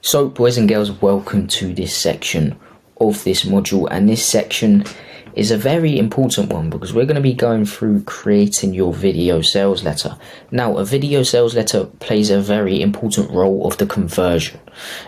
So boys and girls, welcome to this section of this module, and this section is a very important one because we're going to be going through creating your video sales letter. Now, a video sales letter plays a very important role of the conversion.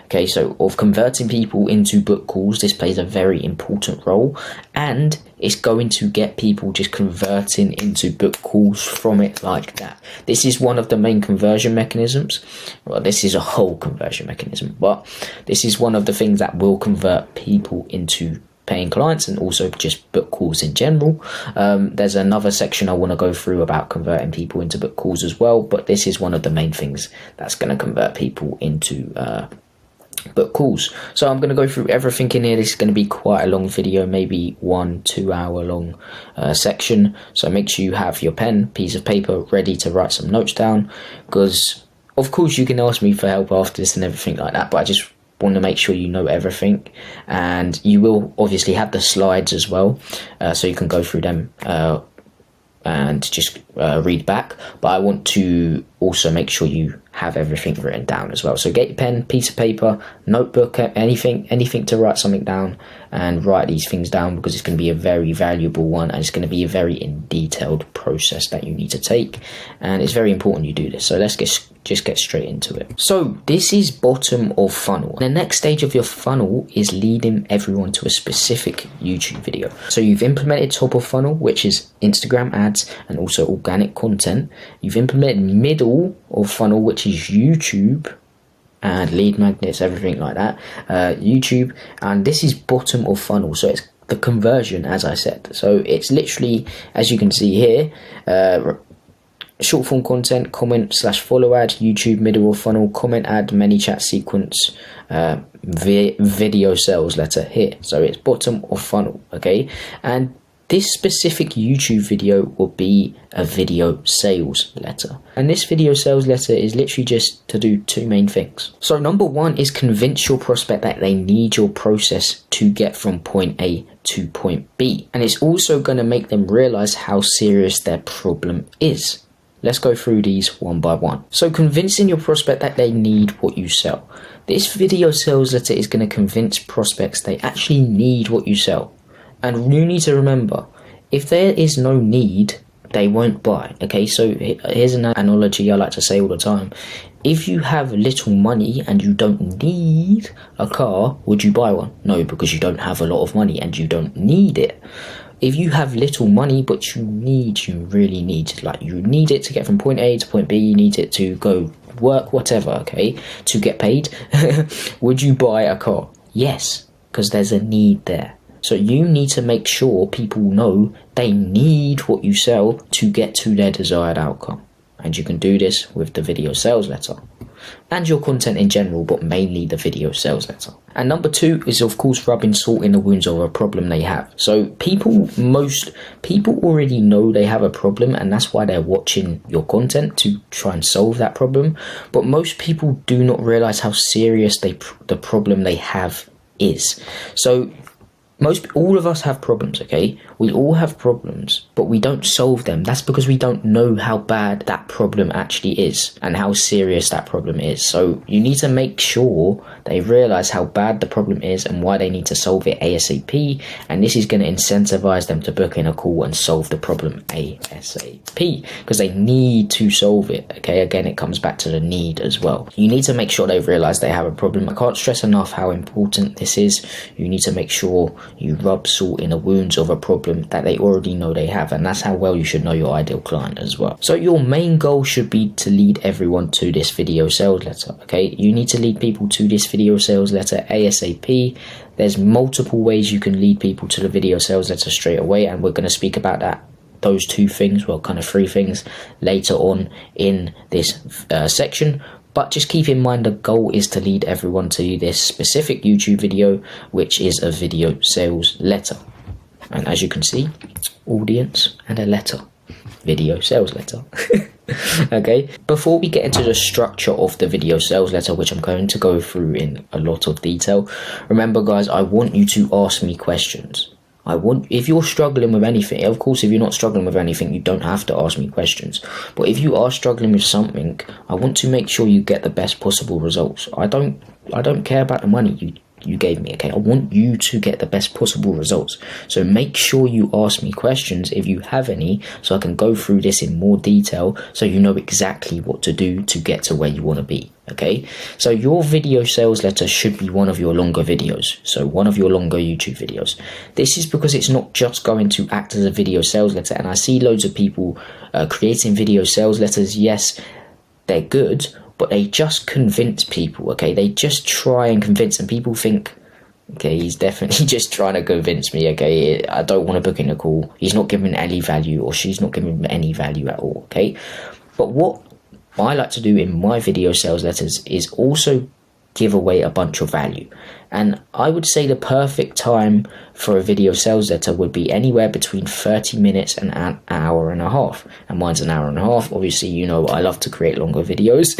Okay, so of converting people into book calls, this plays a very important role, and it's going to get people just converting into book calls from it like that. This is one of the main conversion mechanisms. Well, this is a whole conversion mechanism, but this is one of the things that will convert people into paying clients and also just book calls in general. There's another section I want to go through about converting people into book calls as well, but this is one of the main things that's going to convert people into book calls. So I'm going to go through everything in here. This is going to be quite a long video, maybe 1-2 hour long section, so make sure you have your pen, piece of paper ready to write some notes down, because of course you can ask me for help after this and everything like that, but I just want to make sure you know everything, and you will obviously have the slides as well, so you can go through them and just read back, but I want to also make sure you have everything written down as well. So get your pen, piece of paper, notebook, anything to write something down, and write these things down, because it's going to be a very valuable one, and it's going to be a very detailed process that you need to take, and it's very important you do this. So let's just get straight into it. So this is bottom of funnel. The next stage of your funnel is leading everyone to a specific YouTube video. So you've implemented top of funnel, which is Instagram ads and also organic content. You've implemented middle of funnel, which is YouTube and lead magnets, everything like that, YouTube, and this is bottom of funnel. So it's the conversion, as I said. So it's literally, as you can see here, short form content, comment / follow ad, YouTube, middle of funnel, comment ad, many chat sequence, video sales letter here. So it's bottom of funnel, okay? And this specific YouTube video will be a video sales letter. And this video sales letter is literally just to do two main things. So number one is convince your prospect that they need your process to get from point A to point B. And it's also going to make them realize how serious their problem is. Let's go through these one by one. So convincing your prospect that they need what you sell. This video sales letter is going to convince prospects they actually need what you sell. And you need to remember, if there is no need, they won't buy. Okay, so here's an analogy I like to say all the time. If you have little money and you don't need a car, would you buy one? No, because you don't have a lot of money and you don't need it. If you have little money but you really need, like you need it to get from point A to point B, you need it to go work, whatever, okay, to get paid, would you buy a car? Yes, because there's a need there. So you need to make sure people know they need what you sell to get to their desired outcome. And you can do this with the video sales letter and your content in general, but mainly the video sales letter. And number two is, of course, rubbing salt in the wounds of a problem they have. So most people already know they have a problem, and that's why they're watching your content to try and solve that problem. But most people do not realize how serious the problem they have is. So all of us have problems, okay? We all have problems, but we don't solve them. That's because we don't know how bad that problem actually is and how serious that problem is. So you need to make sure they realize how bad the problem is and why they need to solve it ASAP. And this is going to incentivize them to book in a call and solve the problem ASAP, because they need to solve it, okay? Again, it comes back to the need as well. You need to make sure they realize they have a problem. I can't stress enough how important this is. You need to make sure you rub salt in the wounds of a problem that they already know they have, and that's how well you should know your ideal client as well. So your main goal should be to lead everyone to this video sales letter, okay? You need to lead people to this video sales letter ASAP. There's multiple ways you can lead people to the video sales letter straight away, and we're going to speak about those two things, well, kind of three things, later on in this section. But just keep in mind the goal is to lead everyone to this specific YouTube video, which is a video sales letter. And as you can see, audience and a letter, video sales letter. Okay, before we get into the structure of the video sales letter, which I'm going to go through in a lot of detail, remember guys, I want you to ask me questions. If you're struggling with anything, of course, if you're not struggling with anything, you don't have to ask me questions. But if you are struggling with something, I want to make sure you get the best possible results. I don't care about the money you gave me, okay? I want you to get the best possible results. So make sure you ask me questions if you have any, so I can go through this in more detail so you know exactly what to do to get to where you want to be, okay? So your video sales letter should be one of your longer videos, so one of your longer YouTube videos. This is because it's not just going to act as a video sales letter, and I see loads of people creating video sales letters. Yes, they're good, but they just convince people, okay? They just try and convince, and people think, okay, he's definitely just trying to convince me, okay? I don't want to book in a call. He's not giving any value, or she's not giving any value at all, okay? But what I like to do in my video sales letters is also give away a bunch of value. And I would say the perfect time for a video sales letter would be anywhere between 30 minutes and an hour and a half. And mine's an hour and a half. Obviously, you know I love to create longer videos.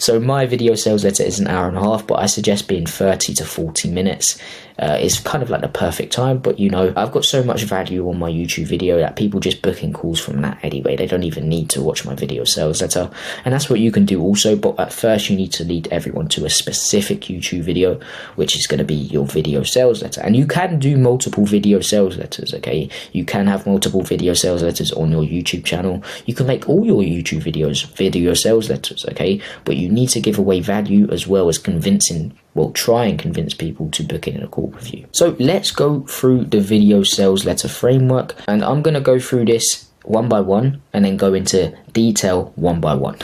So my video sales letter is an hour and a half, but I suggest being 30 to 40 minutes. Is kind of like the perfect time, but you know, I've got so much value on my YouTube video that people just booking calls from that anyway. They don't even need to watch my video sales letter, and that's what you can do also. But at first you need to lead everyone to a specific YouTube video, which is going to be your video sales letter. And you can do multiple video sales letters, okay? You can have multiple video sales letters on your YouTube channel. You can make all your YouTube videos video sales letters, okay? But you need to give away value as well as convincing, well, try and convince people to book in a call with you. So let's go through the video sales letter framework, and I'm going to go through this one by one and then go into detail one by one,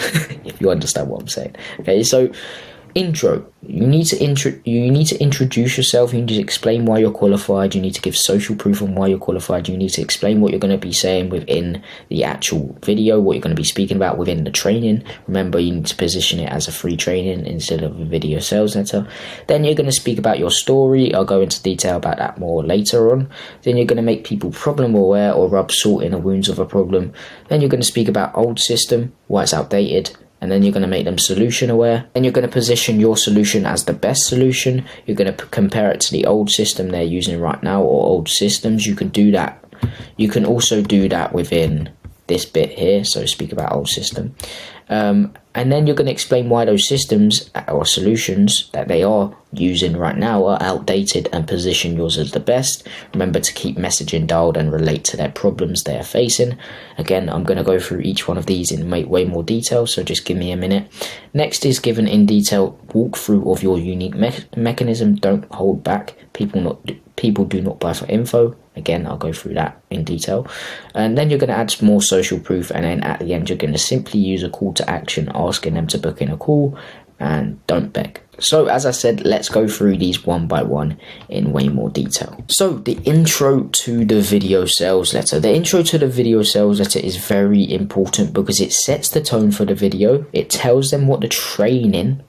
if you understand what I'm saying. Okay, so intro. You need to introduce yourself. You need to explain why you're qualified. You need to give social proof on why you're qualified. You need to explain what you're going to be saying within the actual video, what you're going to be speaking about within the training. Remember, you need to position it as a free training instead of a video sales letter. Then you're going to speak about your story. I'll go into detail about that more later on. Then you're going to make people problem aware or rub salt in the wounds of a problem. Then you're going to speak about old system, why it's outdated. And then you're going to make them solution aware. Then you're going to position your solution as the best solution. You're going to compare it to the old system they're using right now, or old systems. You can do that. You can also do that within this bit here. So speak about old system. And then you're going to explain why those systems or solutions that they are using right now are outdated, and position yours as the best. Remember to keep messaging dialed and relate to their problems they are facing. Again, I'm going to go through each one of these in way more detail, so just give me a minute. Next is give an in-detail walkthrough of your unique mechanism. Don't hold back. People do not buy for info. Again, I'll go through that in detail. And then you're going to add more social proof, and then at the end you're going to simply use a call to action asking them to book in a call, and don't beg. So as I said, let's go through these one by one in way more detail. So the intro to the video sales letter. The intro to the video sales letter is very important because it sets the tone for the video. It tells them what the training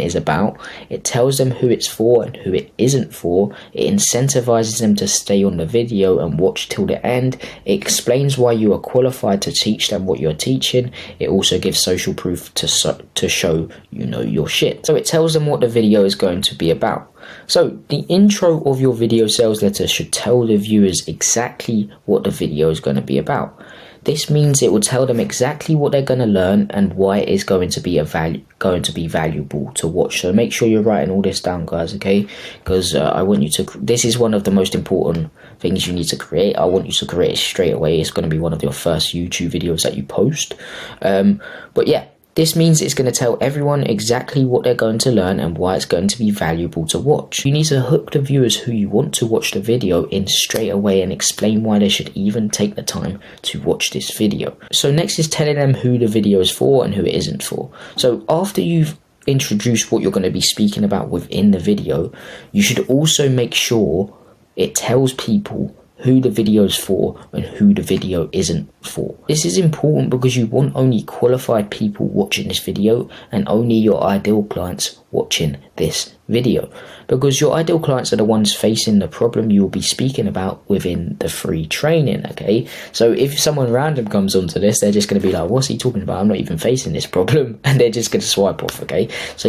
is about. It tells them who it's for and who it isn't for. It incentivizes them to stay on the video and watch till the end. It explains why you are qualified to teach them what you're teaching. It also gives social proof to show you know your shit. So it tells them what the video is going to be about. So the intro of your video sales letter should tell the viewers exactly what the video is going to be about. This means it will tell them exactly what they're going to learn and why it is going to be valuable to watch. So make sure you're writing all this down, guys, okay? Because I want you to. This is one of the most important things you need to create. I want you to create it straight away. It's going to be one of your first YouTube videos that you post. But yeah. This means it's going to tell everyone exactly what they're going to learn and why it's going to be valuable to watch. You need to hook the viewers who you want to watch the video in straight away and explain why they should even take the time to watch this video. So next is telling them who the video is for and who it isn't for. So after you've introduced what you're going to be speaking about within the video, you should also make sure it tells people who the video is for and who the video isn't for. This is important because you want only qualified people watching this video and only your ideal clients watching this video, because your ideal clients are the ones facing the problem you will be speaking about within the free training, okay? So if someone random comes onto this, they're just going to be like, what's he talking about? I'm not even facing this problem, and they're just going to swipe off, okay? So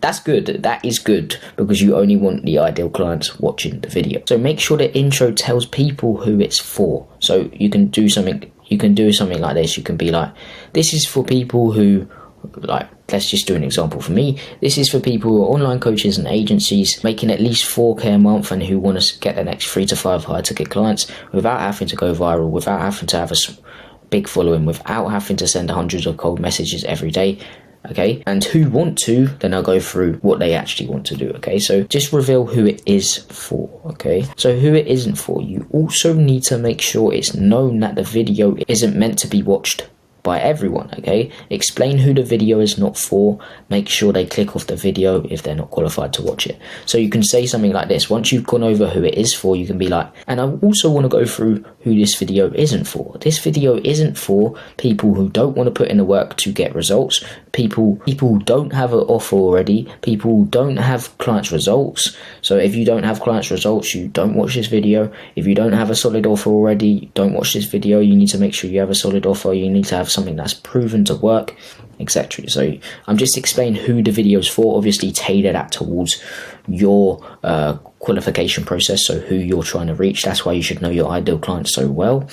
that's good. That is good, because you only want the ideal clients watching the video. So make sure the intro tells people who it's for. So you can do something like this. You can be like, this is for people who Like, let's just do an example for me. This is for people who are online coaches and agencies making at least 4k a month and who want to get the next 3 to 5 high ticket clients without having to go viral, without having to have a big following, without having to send hundreds of cold messages every day. Okay, and who want to, then I'll go through what they actually want to do. Okay, so just reveal who it is for. Okay, so who it isn't for, you also need to make sure it's known that the video isn't meant to be watched by everyone. Okay, explain who the video is not for. Make sure they click off the video if they're not qualified to watch it. So you can say something like this. Once you've gone over who it is for, you can be like, and I also want to go through who this video isn't for. This video isn't for people who don't want to put in the work to get results, people who don't have an offer already, people who don't have clients results. So if you don't have clients results, you don't watch this video. If you don't have a solid offer already, don't watch this video. You need to make sure you have a solid offer. You need to have something that's proven to work, etc. So I'm just explaining who the video is for. Obviously tailor that towards your qualification process, so who you're trying to reach. That's why you should know your ideal client so well.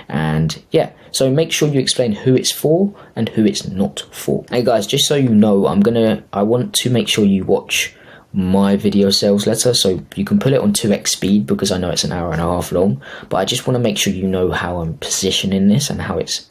And yeah, so make sure you explain who it's for and who it's not for. Hey guys, just so you know, I want to make sure you watch my video sales letter, so you can put it on 2x speed because I know it's an hour and a half long, but I just want to make sure you know how I'm positioning this and how it's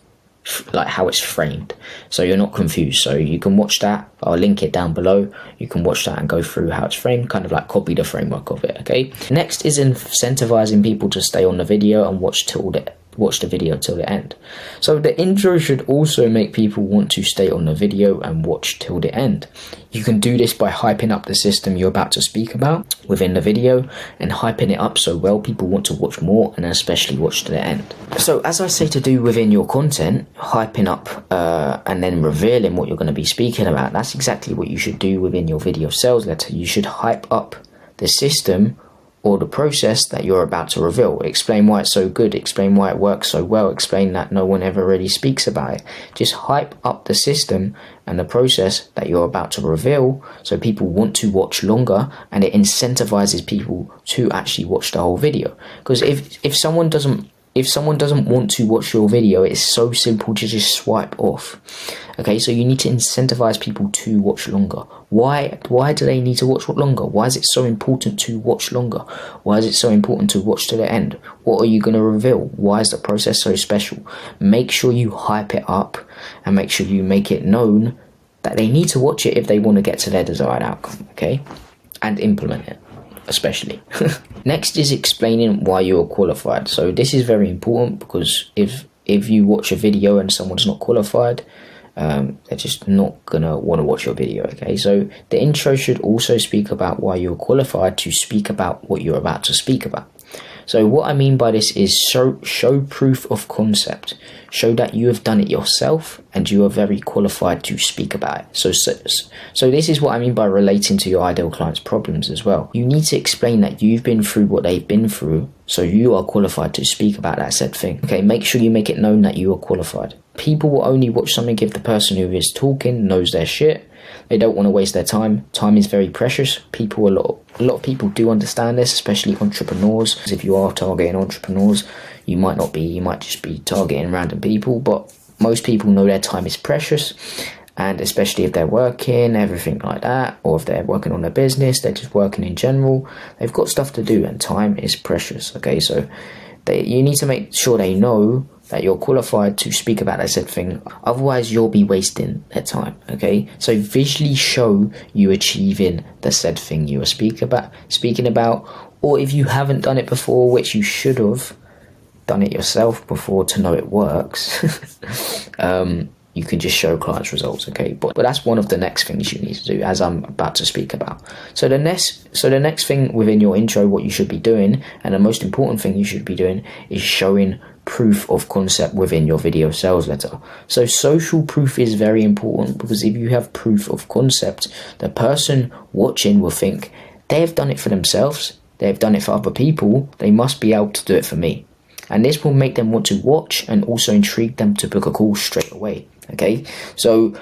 framed, so you're not confused. So you can watch that. I'll link it down below. You can watch that and go through how it's framed, kind of like copy the framework of it. Okay, next is incentivizing people to stay on the video and watch the video till the end. So the intro should also make people want to stay on the video and watch till the end. You can do this by hyping up the system you're about to speak about within the video, and hyping it up so well people want to watch more and especially watch to the end. So as I say to do within your content, hyping up and then revealing what you're going to be speaking about, that's exactly what you should do within your video sales letter. You should hype up the system or the process that you're about to reveal. Explain why it's so good, explain why it works so well, explain that no one ever really speaks about it. Just hype up the system and the process that you're about to reveal so people want to watch longer, and it incentivizes people to actually watch the whole video. Because if someone doesn't want to watch your video, it's so simple to just swipe off. Okay, so you need to incentivize people to watch longer. Why do they need to watch longer? Why is it so important to watch longer? Why is it so important to watch to the end? What are you going to reveal? Why is the process so special? Make sure you hype it up and make sure you make it known that they need to watch it if they want to get to their desired outcome, okay? And implement it, especially. Next is explaining why you're qualified. So this is very important, because if you watch a video and someone's not qualified, they're just not gonna want to watch your video. Okay, so the intro should also speak about why you're qualified to speak about what you're about to speak about. So what I mean by this is show proof of concept. Show that you have done it yourself and you are very qualified to speak about it. So this is what I mean by relating to your ideal client's problems as well. You need to explain that you've been through what they've been through, so you are qualified to speak about that said thing. Okay, make sure you make it known that you are qualified. People will only watch something if the person who is talking knows their shit. They don't want to waste their time. Time is very precious. A lot of people do understand this, especially entrepreneurs. Because if you are targeting entrepreneurs, you might just be targeting random people, but most people know their time is precious. And especially if they're working, everything like that, or if they're working on their business, they're just working in general, they've got stuff to do, and time is precious. Okay, so you need to make sure they know that you're qualified to speak about that said thing. Otherwise, you'll be wasting their time. Okay, so visually show you achieving the said thing you are speaking about, or if you haven't done it before, which you should have done it yourself before to know it works, you can just show clients results. Okay, but that's one of the next things you need to do, as I'm about to speak about. So the next thing within your intro, what you should be doing, and the most important thing you should be doing, is showing proof of concept within your video sales letter. So social proof is very important, because if you have proof of concept, the person watching will think they've done it for themselves, they've done it for other people, they must be able to do it for me. And this will make them want to watch and also intrigue them to book a call straight away. Okay, so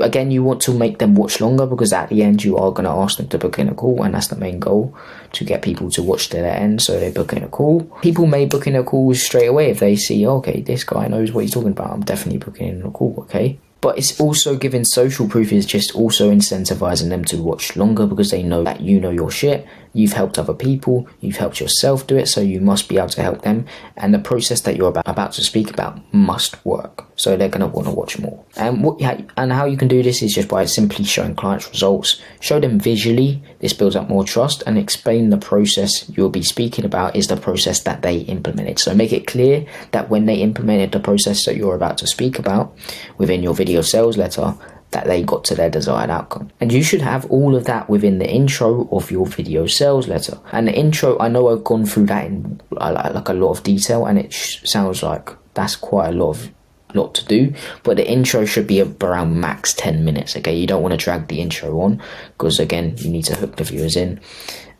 again, you want to make them watch longer, because at the end you are going to ask them to book in a call, and that's the main goal, to get people to watch to their end, so they book in a call. People may book in a call straight away if they see, okay, this guy knows what he's talking about, I'm definitely booking in a call. Okay, But it's also giving social proof is just also incentivizing them to watch longer because they know that you know your shit, you've helped other people, you've helped yourself do it, so you must be able to help them. And the process that you're about to speak about must work. So they're going to want to watch more. And how you can do this is just by simply showing clients results. Show them visually. This builds up more trust, and explain the process you'll be speaking about is the process that they implemented. So make it clear that when they implemented the process that you're about to speak about within your video sales letter, that they got to their desired outcome. And you should have all of that within the intro of your video sales letter. And the intro, I know I've gone through that in like a lot of detail, and it sounds like that's quite a lot to do, but the intro should be around max 10 minutes. Okay, you don't want to drag the intro on, because again, you need to hook the viewers in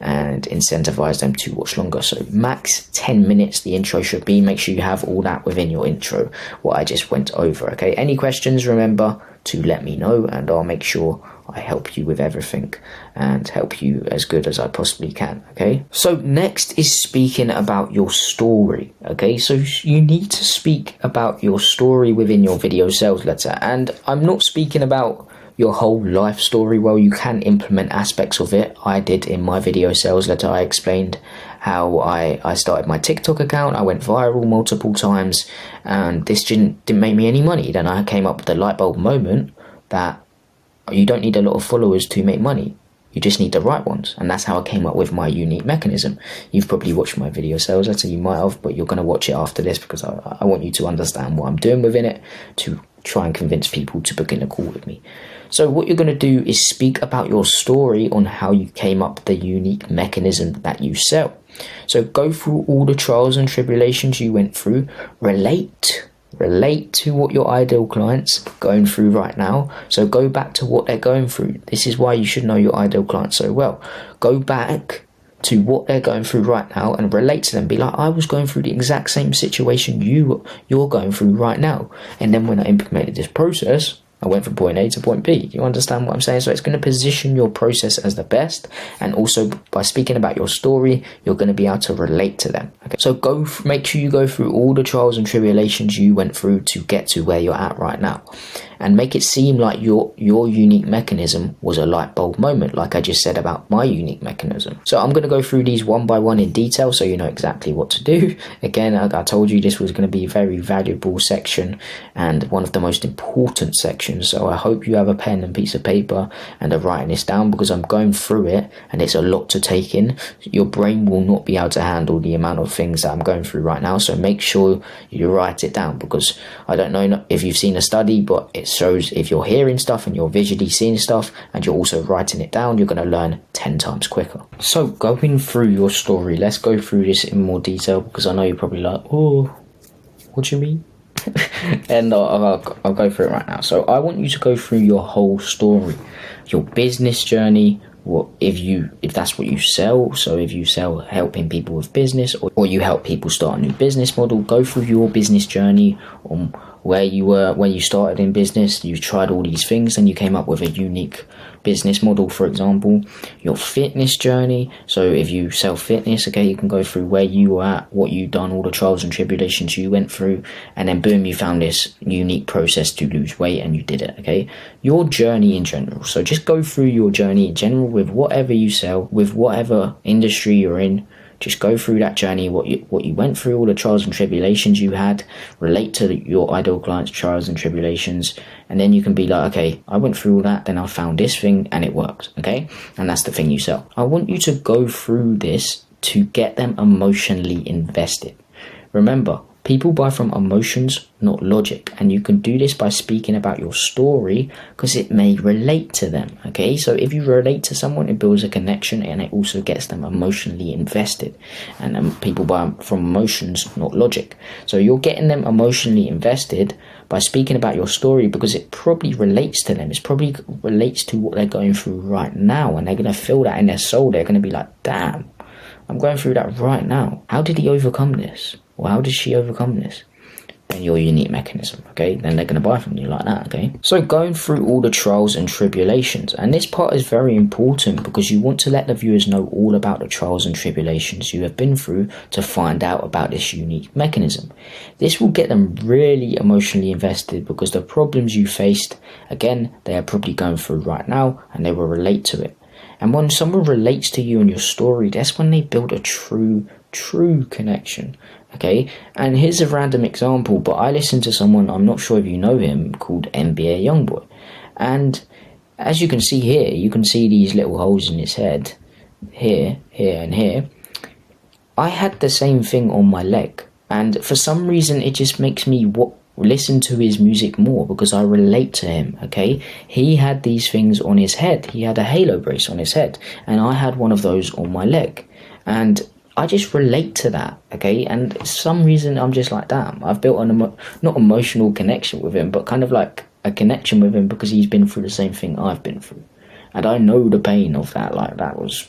and incentivize them to watch longer. So max 10 minutes the intro should be. Make sure you have all that within your intro, what I just went over. Okay, any questions, remember to let me know, and I'll make sure I help you with everything and help you as good as I possibly can. Okay, so next is speaking about your story. Okay, so you need to speak about your story within your video sales letter, and I'm not speaking about your whole life story. Well, you can implement aspects of it. I did in my video sales letter. I explained how I started my TikTok account. I went viral multiple times, and this didn't make me any money. Then I came up with the light bulb moment that you don't need a lot of followers to make money. You just need the right ones. And that's how I came up with my unique mechanism. You've probably watched my video sales letter, you might have, but you're going to watch it after this, because I want you to understand what I'm doing within it to try and convince people to book in a call with me. So what you're going to do is speak about your story on how you came up with the unique mechanism that you sell. So go through all the trials and tribulations you went through. Relate to what your ideal client's going through right now. So go back to what they're going through. This is why you should know your ideal client so well. Go back to what they're going through right now and relate to them. Be like, I was going through the exact same situation you're going through right now. And then when I implemented this process, I went from point A to point B. You understand what I'm saying? So it's going to position your process as the best. And also by speaking about your story, you're going to be able to relate to them. Okay. So make sure you go through all the trials and tribulations you went through to get to where you're at right now. And make it seem like your unique mechanism was a light bulb moment, like I just said about my unique mechanism. So I'm going to go through these one by one in detail so you know exactly what to do. Again, I told you this was going to be a very valuable section and one of the most important sections. So I hope you have a pen and piece of paper and are writing this down, because I'm going through it and it's a lot to take in. Your brain will not be able to handle the amount of things that I'm going through right now. So make sure you write it down, because I don't know if you've seen a study, but it shows if you're hearing stuff and you're visually seeing stuff and you're also writing it down, you're going to learn 10 times quicker. So going through your story, let's go through this in more detail, because I know you're probably like, oh, what do you mean? And I'll go through it right now. So I want you to go through your whole story, your business journey. If that's what you sell, so if you sell helping people with business, or you help people start a new business model, go through your business journey on where you were when you started in business. You've tried all these things and you came up with a unique business model. For example, your fitness journey. So if you sell fitness, okay, you can go through where you were at, what you've done, all the trials and tribulations you went through, and then boom, you found this unique process to lose weight and you did it. Okay, your journey in general. So just go through your journey in general with whatever you sell, with whatever industry you're in. Just go through that journey, what you went through, all the trials and tribulations you had, relate to your ideal client's trials and tribulations, and then you can be like, okay, I went through all that, then I found this thing and it worked, okay? And that's the thing you sell. I want you to go through this to get them emotionally invested. Remember, people buy from emotions, not logic. And you can do this by speaking about your story, because it may relate to them, okay? So if you relate to someone, it builds a connection and it also gets them emotionally invested. And people buy from emotions, not logic. So you're getting them emotionally invested by speaking about your story, because it probably relates to them. It probably relates to what they're going through right now. And they're going to feel that in their soul. They're going to be like, damn, I'm going through that right now. How did he overcome this? Or how did she overcome this? getting your unique mechanism, okay? Then they're going to buy from you like that, okay? So going through all the trials and tribulations, and this part is very important because you want to let the viewers know all about the trials and tribulations you have been through to find out about this unique mechanism. This will get them really emotionally invested because the problems you faced, again, they are probably going through right now and they will relate to it. And when someone relates to you and your story, that's when they build a true connection, okay? And here's a random example, but I listened to someone, I'm not sure if you know him, called NBA Youngboy. And as you can see here, you can see these little holes in his head, here, and here. I had the same thing on my leg. And for some reason, it just makes me listen to his music more because I relate to him, okay? He had these things on his head. He had a halo brace on his head, and I had one of those on my leg. And I just relate to that, okay? And for some reason, I'm just like, damn, I've built an not emotional connection with him, but kind of like a connection with him because he's been through the same thing I've been through. And I know the pain of that, like that was,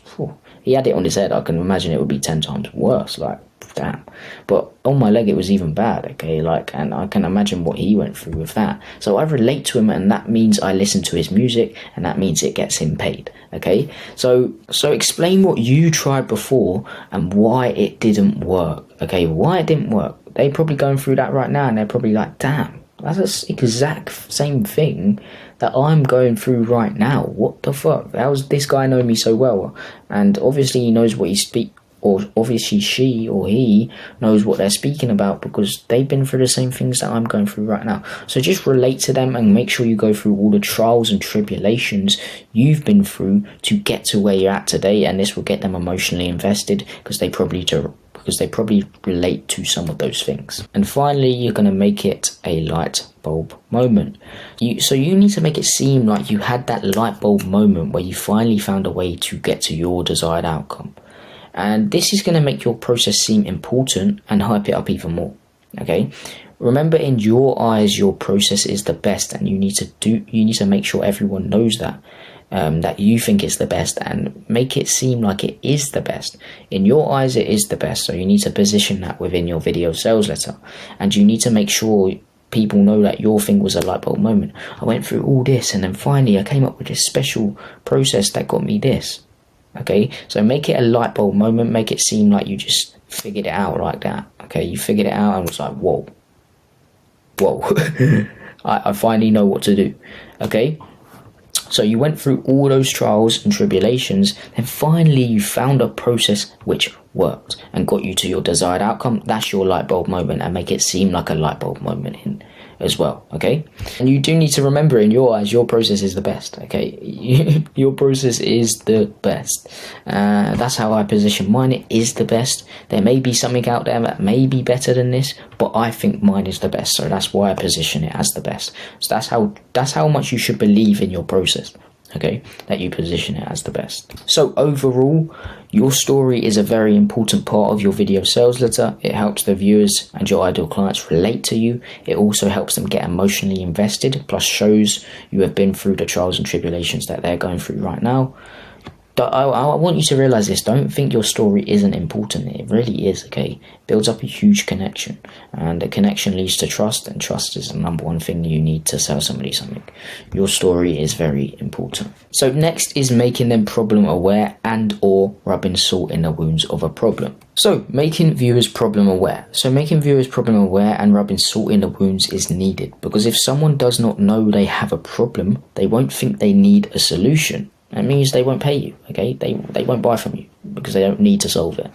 he had it on his head. I can imagine it would be 10 times worse, like, damn. But on my leg it was even bad, okay? Like, and I can imagine what he went through with that. So I relate to him, and that means I listen to his music, and that means it gets him paid, okay? So explain what you tried before and why it didn't work, okay? Why it didn't work. They're probably going through that right now, and they're probably like, damn, that's the exact same thing that I'm going through right now. What the fuck? How does this guy know me so well? And obviously he knows what he speaks, or obviously she or he knows what they're speaking about because they've been through the same things that I'm going through right now. So just relate to them and make sure you go through all the trials and tribulations you've been through to get to where you're at today, and this will get them emotionally invested because they probably relate to some of those things. And finally, you're going to make it a light bulb moment. So you need to make it seem like you had that light bulb moment where you finally found a way to get to your desired outcome. And this is going to make your process seem important and hype it up even more, okay? Remember, in your eyes, your process is the best, and you need to make sure everyone knows that, that you think it's the best, and make it seem like it is the best. In your eyes, it is the best, so you need to position that within your video sales letter, and you need to make sure people know that your thing was a light bulb moment. I went through all this, and then finally I came up with this special process that got me this. Okay, so make it a light bulb moment, make it seem like you just figured it out like that. Okay, you figured it out and was like, whoa, I finally know what to do. Okay, so you went through all those trials and tribulations, and finally you found a process which worked and got you to your desired outcome. That's your light bulb moment, and make it seem like a light bulb moment as well, okay? And you do need to remember, in your eyes, your process is the best, okay? Your process is the best. That's how I position mine. It is the best. There may be something out there that may be better than this, but I think mine is the best, so that's why I position it as the best. So that's how much you should believe in your process, okay, that you position it as the best. So overall, your story is a very important part of your video sales letter. It helps the viewers and your ideal clients relate to you. It also helps them get emotionally invested, plus shows you have been through the trials and tribulations that they're going through right now. I want you to realize this. Don't think your story isn't important. It really is, okay? It builds up a huge connection, and a connection leads to trust, and trust is the number one thing you need to sell somebody something. Your story is very important. So next is making them problem aware and or rubbing salt in the wounds of a problem. So making viewers problem aware. So making viewers problem aware and rubbing salt in the wounds is needed, because if someone does not know they have a problem, they won't think they need a solution. That means they won't pay you, okay? They won't buy from you because they don't need to solve it.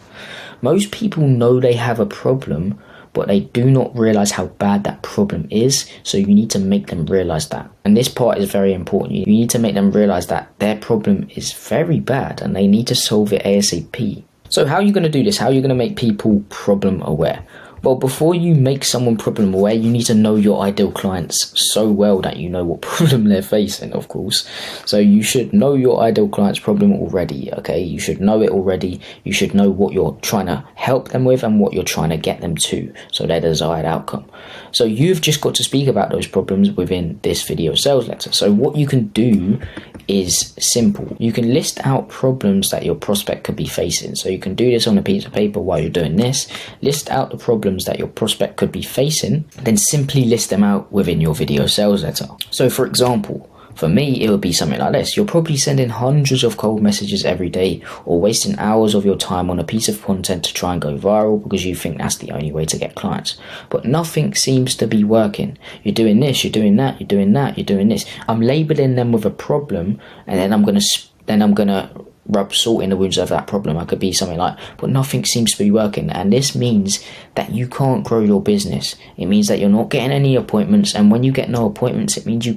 Most people know they have a problem, but they do not realize how bad that problem is, so you need to make them realize that. And this part is very important. You need to make them realize that their problem is very bad and they need to solve it ASAP. So how are you going to do this? How are you going to make people problem aware? Well, before you make someone problem aware, you need to know your ideal clients so well that you know what problem they're facing, of course. So you should know your ideal client's problem already, okay? You should know it already. You should know what you're trying to help them with and what you're trying to get them to, so their desired outcome. So you've just got to speak about those problems within this video sales letter. So what you can do is simple. You can list out problems that your prospect could be facing. So you can do this on a piece of paper while you're doing this. List out the problems problems that your prospect could be facing, then simply list them out within your video sales letter. So for example, for me, it would be something like this. You're probably sending hundreds of cold messages every day, or wasting hours of your time on a piece of content to try and go viral because you think that's the only way to get clients. But nothing seems to be working. You're doing this, you're doing that, you're doing that, you're doing this. I'm labeling them with a problem, and then I'm gonna rub salt in the wounds of that problem. I could be something like, but nothing seems to be working, and this means that you can't grow your business. It means that you're not getting any appointments, and when you get no appointments, it means you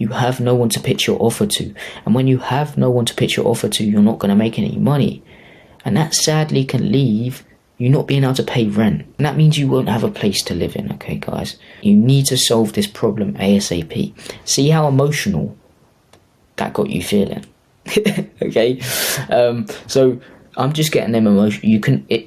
have no one to pitch your offer to, and when you have no one to pitch your offer to, you're not going to make any money, and that sadly can leave you not being able to pay rent, and that means you won't have a place to live in. Okay guys, you need to solve this problem ASAP. See how emotional that got you feeling? Okay, so I'm just getting them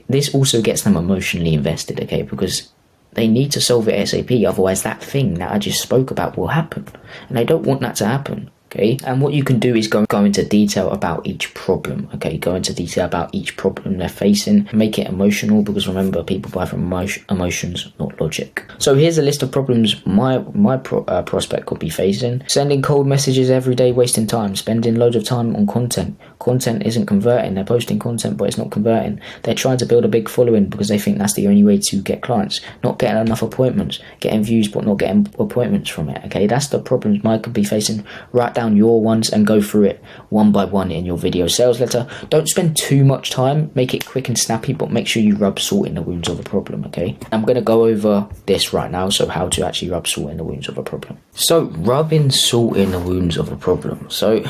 this also gets them emotionally invested, okay, because they need to solve it ASAP, otherwise that thing that I just spoke about will happen, and I don't want that to happen. Okay, and what you can do is go into detail about each problem. Okay, go into detail about each problem they're facing. Make it emotional, because remember, people buy from emotions, not logic. So here's a list of problems my prospect could be facing: sending cold messages every day, wasting time, spending loads of time on content. Content isn't converting. They're posting content, but it's not converting. They're trying to build a big following because they think that's the only way to get clients. Not getting enough appointments, getting views, but not getting appointments from it. Okay, that's the problems Mike could be facing. Write down your ones and go through it one by one in your video sales letter. Don't spend too much time. Make it quick and snappy, but make sure you rub salt in the wounds of a problem. Okay, I'm going to go over this right now. So how to actually rub salt in the wounds of a problem. So rubbing salt in the wounds of a problem. So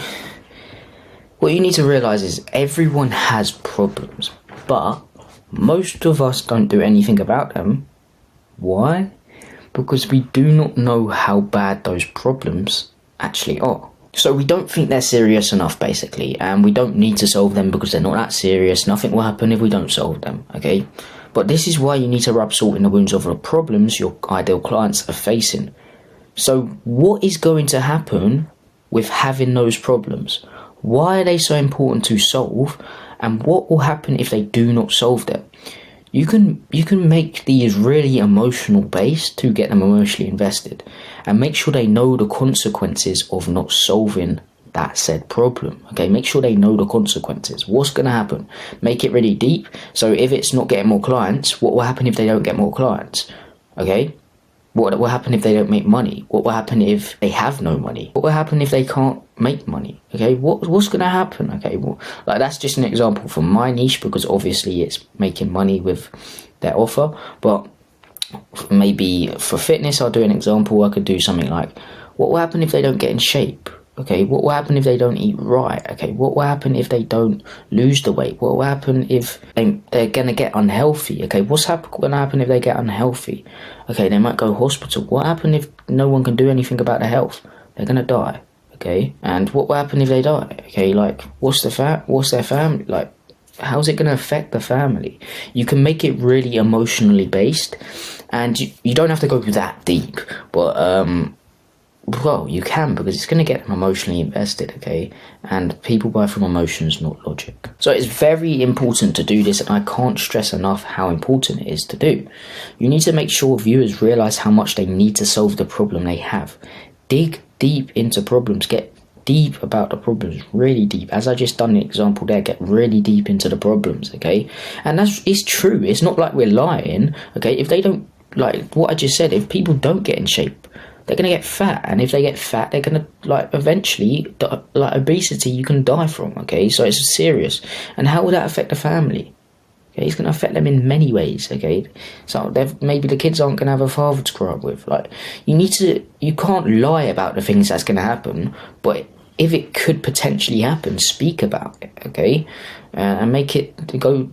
what you need to realize is everyone has problems, but most of us don't do anything about them. Why? Because we do not know how bad those problems actually are. So we don't think they're serious enough, basically, and we don't need to solve them because they're not that serious. Nothing will happen if we don't solve them, okay? But this is why you need to rub salt in the wounds of the problems your ideal clients are facing. So what is going to happen with having those problems? Why are they so important to solve? And what will happen if they do not solve them? You can make these really emotional based to get them emotionally invested, and make sure they know the consequences of not solving that said problem. Okay, make sure they know the consequences. What's going to happen? Make it really deep. So if it's not getting more clients, what will happen if they don't get more clients? Okay, what will happen if they don't make money? What will happen if they have no money? What will happen if they can't make money? Okay, what's going to happen? Okay, well, like, that's just an example from my niche, because obviously it's making money with their offer. But maybe for fitness, I'll do an example. I could do something like, what will happen if they don't get in shape? Okay, what will happen if they don't eat right? Okay, what will happen if they don't lose the weight? What will happen if they're going to get unhealthy? Okay, what's going to happen if they get unhealthy? Okay, they might go hospital. What happen if no one can do anything about their health? They're going to die. Okay, and what will happen if they die? Okay, like, what's their family? Like, how's it going to affect the family? You can make it really emotionally based, and you don't have to go that deep, but well, you can, because it's going to get them emotionally invested, okay? And people buy from emotions, not logic. So it's very important to do this, and I can't stress enough how important it is to do. You need to make sure viewers realize how much they need to solve the problem they have. Dig deep into problems. Get deep about the problems, really deep. As I just done the example there, get really deep into the problems, okay? And it's true. It's not like we're lying, okay? If they don't, like what I just said, if people don't get in shape, they're going to get fat, and if they get fat, they're going to, like, eventually, like, obesity you can die from, okay? So it's serious. And how will that affect the family? Okay, it's going to affect them in many ways, okay? So maybe the kids aren't going to have a father to grow up with. Like, you can't lie about the things that's going to happen, but if it could potentially happen, speak about it, okay? And make it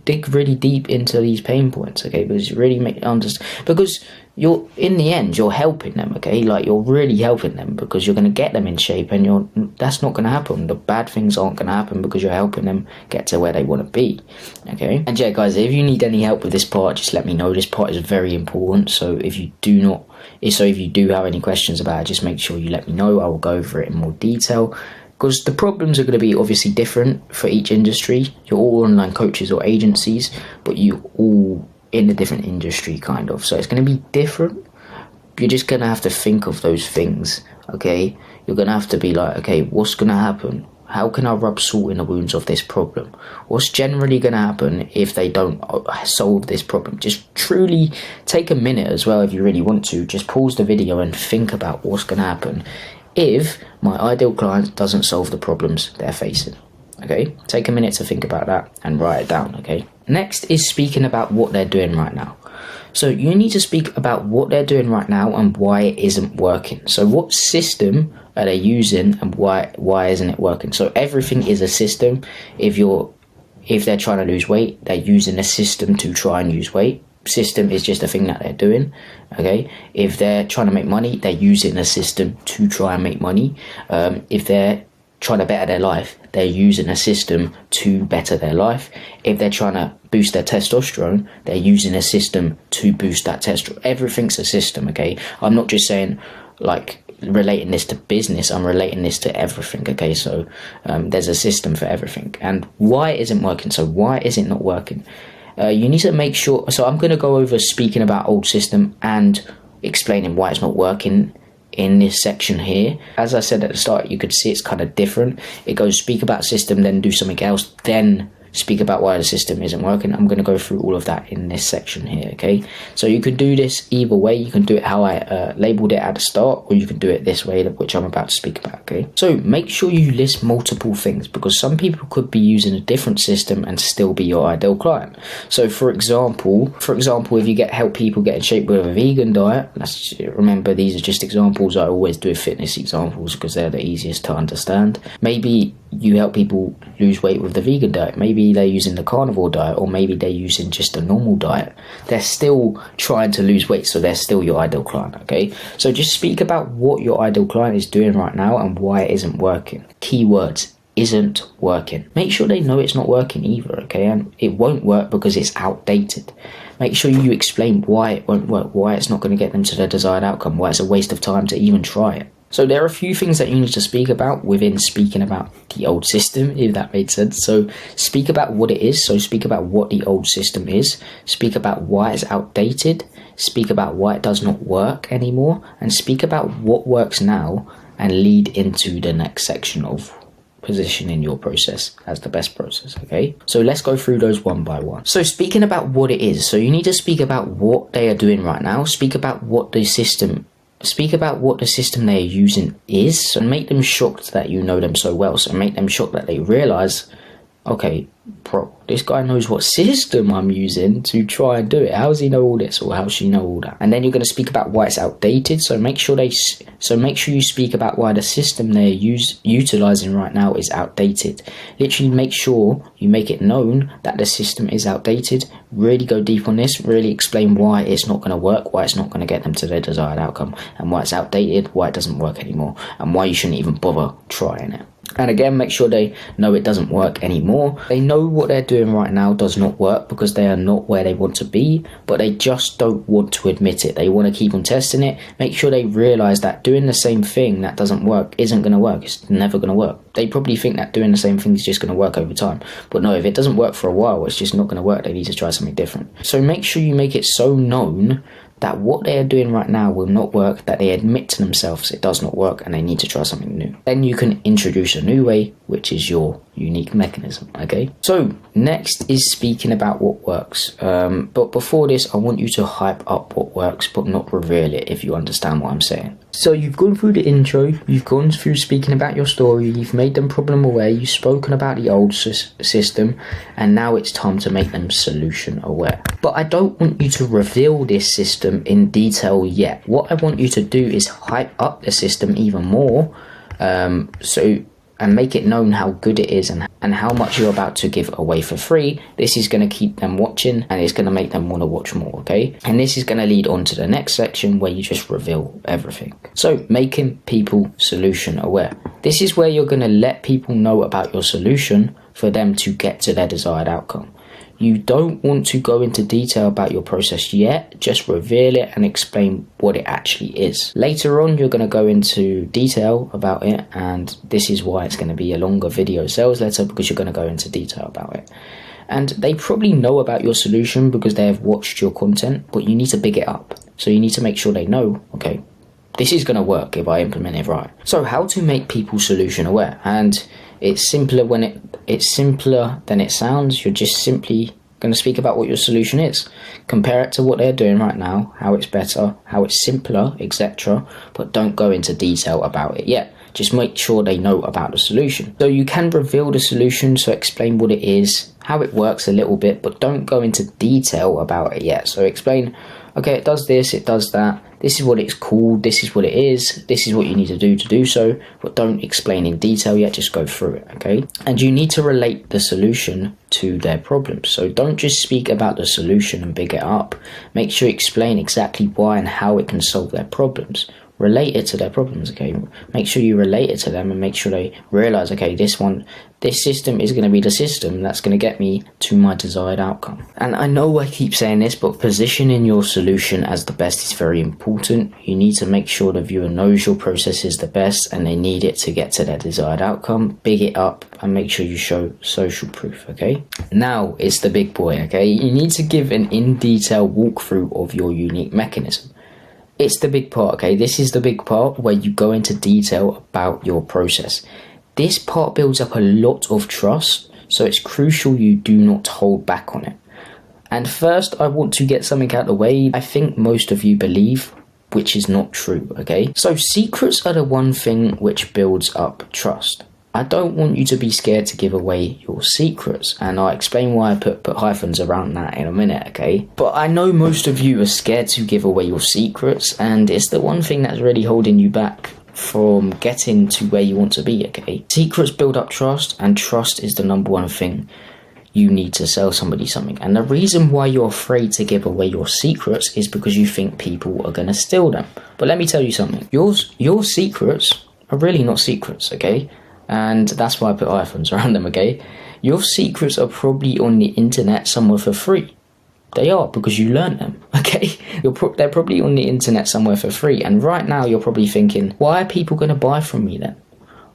dig really deep into these pain points, okay? Because you really make it understand, because in the end you're helping them, okay? Like, you're really helping them, because you're going to get them in shape, and that's not going to happen. The bad things aren't going to happen because you're helping them get to where they want to be, okay? And yeah, guys, if you need any help with this part, just let me know. This part is very important, so if you do have any questions about it, just make sure you let me know. I will go over it in more detail, because the problems are going to be obviously different for each industry. You're all online coaches or agencies, but you all in a different industry, kind of. So it's going to be different. You're just going to have to think of those things, okay? You're going to have to be like, okay, what's going to happen? How can I rub salt in the wounds of this problem? What's generally going to happen if they don't solve this problem? Just truly take a minute as well if you really want to. Just pause the video and think about what's going to happen if my ideal client doesn't solve the problems they're facing. Okay, take a minute to think about that and write it down. Okay, next is speaking about what they're doing right now. So you need to speak about what they're doing right now and why it isn't working. So what system are they using and why isn't it working? So everything is a system. If they're trying to lose weight, they're using a system to try and lose weight. System is just a thing that they're doing. Okay, if they're trying to make money, they're using a system to try and make money. If they're trying to better their life, they're using a system to better their life. If they're trying to boost their testosterone, they're using a system to boost that testosterone. Everything's a system, okay? I'm not just saying, like, relating this to business, I'm relating this to everything, okay? So there's a system for everything. And why it isn't working? So why is it not working? You need to make sure, so I'm going to go over speaking about old system and explaining why it's not working in this section here. As I said at the start, you could see it's kind of different. It goes speak about system, then do something else, then speak about why the system isn't working. I'm going to go through all of that in this section here, okay? So you can do this either way. You can do it how I labeled it at the start, or you can do it this way, which I'm about to speak about, okay? So make sure you list multiple things, because some people could be using a different system and still be your ideal client. So for example, if you help people get in shape with a vegan diet, remember these are just examples. I always do fitness examples because they're the easiest to understand. Maybe you help people lose weight with the vegan diet. Maybe they're using the carnivore diet, or maybe they're using just a normal diet. They're still trying to lose weight, so they're still your ideal client, okay? So just speak about what your ideal client is doing right now and why it isn't working. Keywords: isn't working. Make sure they know it's not working either, okay? And it won't work because it's outdated. Make sure you explain why it won't work, why it's not going to get them to their desired outcome, why it's a waste of time to even try it. So there are a few things that you need to speak about within speaking about the old system, if that made sense. So speak about what it is. So speak about what the old system is. Speak about why it's outdated. Speak about why it does not work anymore. And speak about what works now, and lead into the next section of positioning your process as the best process, okay? So let's go through those one by one. So speaking about what it is. So you need to speak about what they are doing right now. Speak about what the system they're using is, and make them shocked that you know them so well. So make them shocked that they realize, okay, bro, this guy knows what system I'm using to try and do it. How does he know all this, or how does she know all that? And then you're going to speak about why it's outdated. So make sure you speak about why the system they're utilizing right now is outdated. Literally make sure you make it known that the system is outdated. Really go deep on this. Really explain why it's not going to work, why it's not going to get them to their desired outcome, and why it's outdated, why it doesn't work anymore, and why you shouldn't even bother trying it. And again, make sure they know it doesn't work anymore. They know what they're doing right now does not work because they are not where they want to be, but they just don't want to admit it. They want to keep on testing it. Make sure they realize that doing the same thing that doesn't work isn't going to work. It's never going to work. They probably think that doing the same thing is just going to work over time. But no, if it doesn't work for a while, it's just not going to work. They need to try something different. So make sure you make it so known that what they are doing right now will not work, that they admit to themselves it does not work and they need to try something new. Then you can introduce a new way, which is your unique mechanism, okay? So next is speaking about what works. But before this, I want you to hype up what works, but not reveal it, if you understand what I'm saying. So you've gone through the intro, you've gone through speaking about your story, you've made them problem aware, you've spoken about the old system, and now it's time to make them solution aware. But I don't want you to reveal this system in detail yet. What I want you to do is hype up the system even more, and make it known how good it is and how much you're about to give away for free. This is going to keep them watching, and it's going to make them want to watch more, okay? And this is going to lead on to the next section where you just reveal everything. So making people solution aware. This is where you're going to let people know about your solution for them to get to their desired outcome. You don't want to go into detail about your process yet, just reveal it and explain what it actually is. Later on, you're going to go into detail about it, and this is why it's going to be a longer video sales letter, because you're going to go into detail about it. And they probably know about your solution because they have watched your content, but you need to big it up. So you need to make sure they know, okay, this is going to work if I implement it right. So how to make people solution aware? And it's simpler it's simpler than it sounds. You're just simply going to speak about what your solution is. Compare it to what they're doing right now, how it's better, how it's simpler, etc. But don't go into detail about it yet. Just make sure they know about the solution. So you can reveal the solution, so explain what it is, how it works a little bit, but don't go into detail about it yet. So explain, okay, it does this, it does that, this is what it's called, this is what it is, this is what you need to do so, but don't explain in detail yet, just go through it, okay? And you need to relate the solution to their problems. So don't just speak about the solution and big it up. Make sure you explain exactly why and how it can solve their problems. Relate it to their problems, okay? Make sure you relate it to them and make sure they realize, okay, this system is going to be the system that's going to get me to my desired outcome. And I know I keep saying this, but positioning your solution as the best is very important. You need to make sure the viewer knows your process is the best and they need it to get to their desired outcome. Big it up and make sure you show social proof, okay? Now it's the big boy, okay? You need to give an in-detail walkthrough of your unique mechanism. It's the big part, okay? This is the big part where you go into detail about your process. This part builds up a lot of trust, so it's crucial you do not hold back on it. And first, I want to get something out of the way I think most of you believe, which is not true, okay? So secrets are the one thing which builds up trust. I don't want you to be scared to give away your secrets, and I'll explain why I put hyphens around that in a minute, okay? But I know most of you are scared to give away your secrets, and it's the one thing that's really holding you back from getting to where you want to be, okay? Secrets build up trust, and trust is the number one thing you need to sell somebody something. And the reason why you're afraid to give away your secrets is because you think people are going to steal them. But let me tell you something. Your secrets are really not secrets, okay? And that's why I put hyphens around them, okay? Your secrets are probably on the internet somewhere for free. They are, because you learned them, okay? They're probably on the internet somewhere for free. And right now you're probably thinking, why are people going to buy from me then?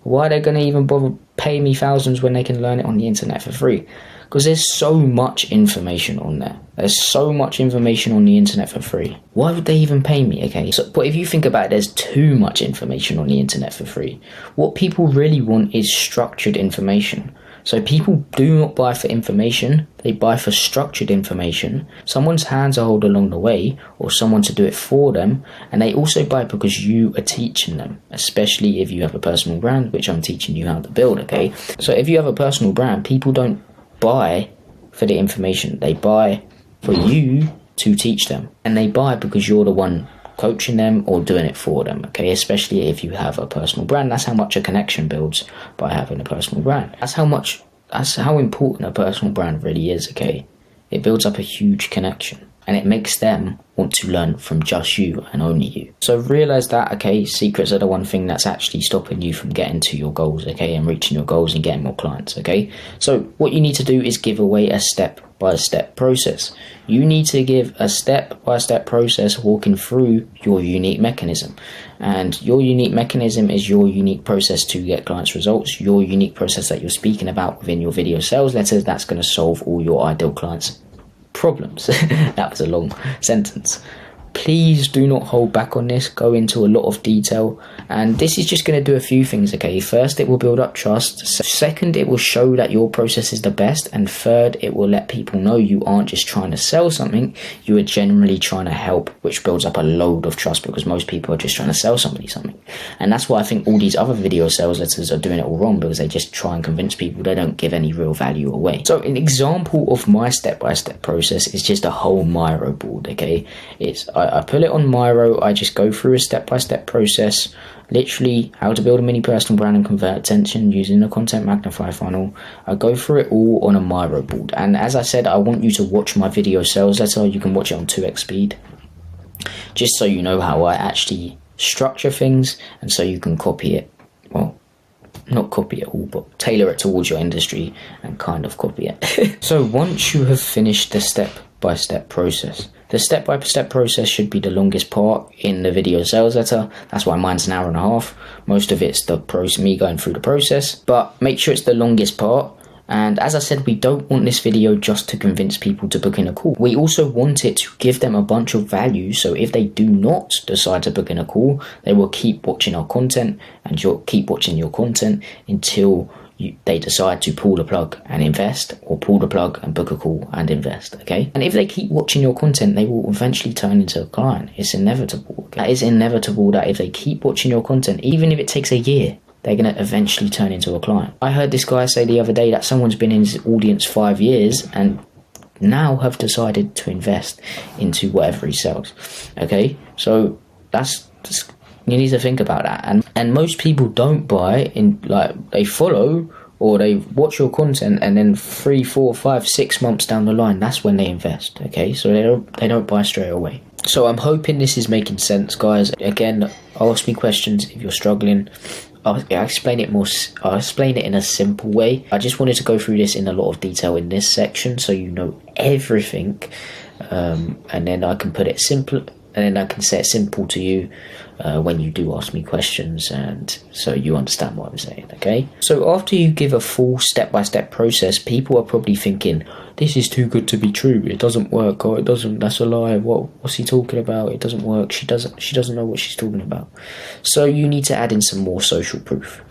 Why are they going to even bother paying me thousands when they can learn it on the internet for free? Because there's so much information on there. There's so much information on the internet for free. Why would they even pay me, okay? But if you think about it, there's too much information on the internet for free. What people really want is structured information. So people do not buy for information, they buy for structured information, someone's hands are held along the way, or someone to do it for them, and they also buy because you are teaching them, especially if you have a personal brand, which I'm teaching you how to build, okay? So if you have a personal brand, people don't buy for the information, they buy for you to teach them, and they buy because you're the one coaching them or doing it for them, okay? Especially if you have a personal brand. That's how much a connection builds by having a personal brand. That's how important a personal brand really is, okay? It builds up a huge connection and it makes them want to learn from just you and only you. So realize that, okay, secrets are the one thing that's actually stopping you from getting to your goals, okay, and reaching your goals and getting more clients, okay? So what you need to do is give away a step-by-step process. You need to give a step-by-step process walking through your unique mechanism. And your unique mechanism is your unique process to get clients results, your unique process that you're speaking about within your video sales letters that's going to solve all your ideal clients' problems. That was a long sentence. Please do not hold back on this. Go into a lot of detail, and this is just going to do a few things, okay? First, it will build up trust. Second, it will show that your process is the best, and third, it will let people know you aren't just trying to sell something, you are genuinely trying to help, which builds up a load of trust, because most people are just trying to sell somebody something. And that's why I think all these other video sales letters are doing it all wrong, because they just try and convince people. They don't give any real value away. So an example of my step-by-step process is just a whole Miro board, okay? I put it on Miro. I just go through a step-by-step process, literally how to build a mini personal brand and convert attention using the content magnify funnel. I go through it all on a Miro board. And as I said, I want you to watch my video sales letter. You can watch it on 2x speed, just so you know how I actually structure things, and so you can copy it. Well, not copy it all, but tailor it towards your industry and kind of copy it. So once you have finished the step-by-step process, the step-by-step process should be the longest part in the video sales letter. That's why mine's an hour and a half. Most of it's me going through the process, but make sure it's the longest part. And as I said, we don't want this video just to convince people to book in a call. We also want it to give them a bunch of value, so if they do not decide to book in a call, they will keep watching our content, and you'll keep watching your content until they decide to pull the plug and invest, or pull the plug and book a call and invest, okay? And if they keep watching your content, they will eventually turn into a client. It's inevitable, okay? That is inevitable, that if they keep watching your content, even if it takes a year, they're going to eventually turn into a client. I heard this guy say the other day that someone's been in his audience 5 years and now have decided to invest into whatever he sells, okay? So that's just, you need to think about that. And most people don't buy in, like, they follow or they watch your content, and then 3, 4, 5, 6 months down the line, that's when they invest, okay? So they don't buy straight away. So I'm hoping this is making sense, guys. Again, ask me questions if you're struggling. I'll explain it in a simple way. I just wanted to go through this in a lot of detail in this section, so you know everything, and then I can put it simple, and then I can say it simple to you when you do ask me questions, and so you understand what I'm saying, okay? So after you give a full step-by-step process, people are probably thinking, this is too good to be true, it doesn't work, or it doesn't, that's a lie, what's he talking about, it doesn't work, she doesn't know what she's talking about. So you need to add in some more social proof.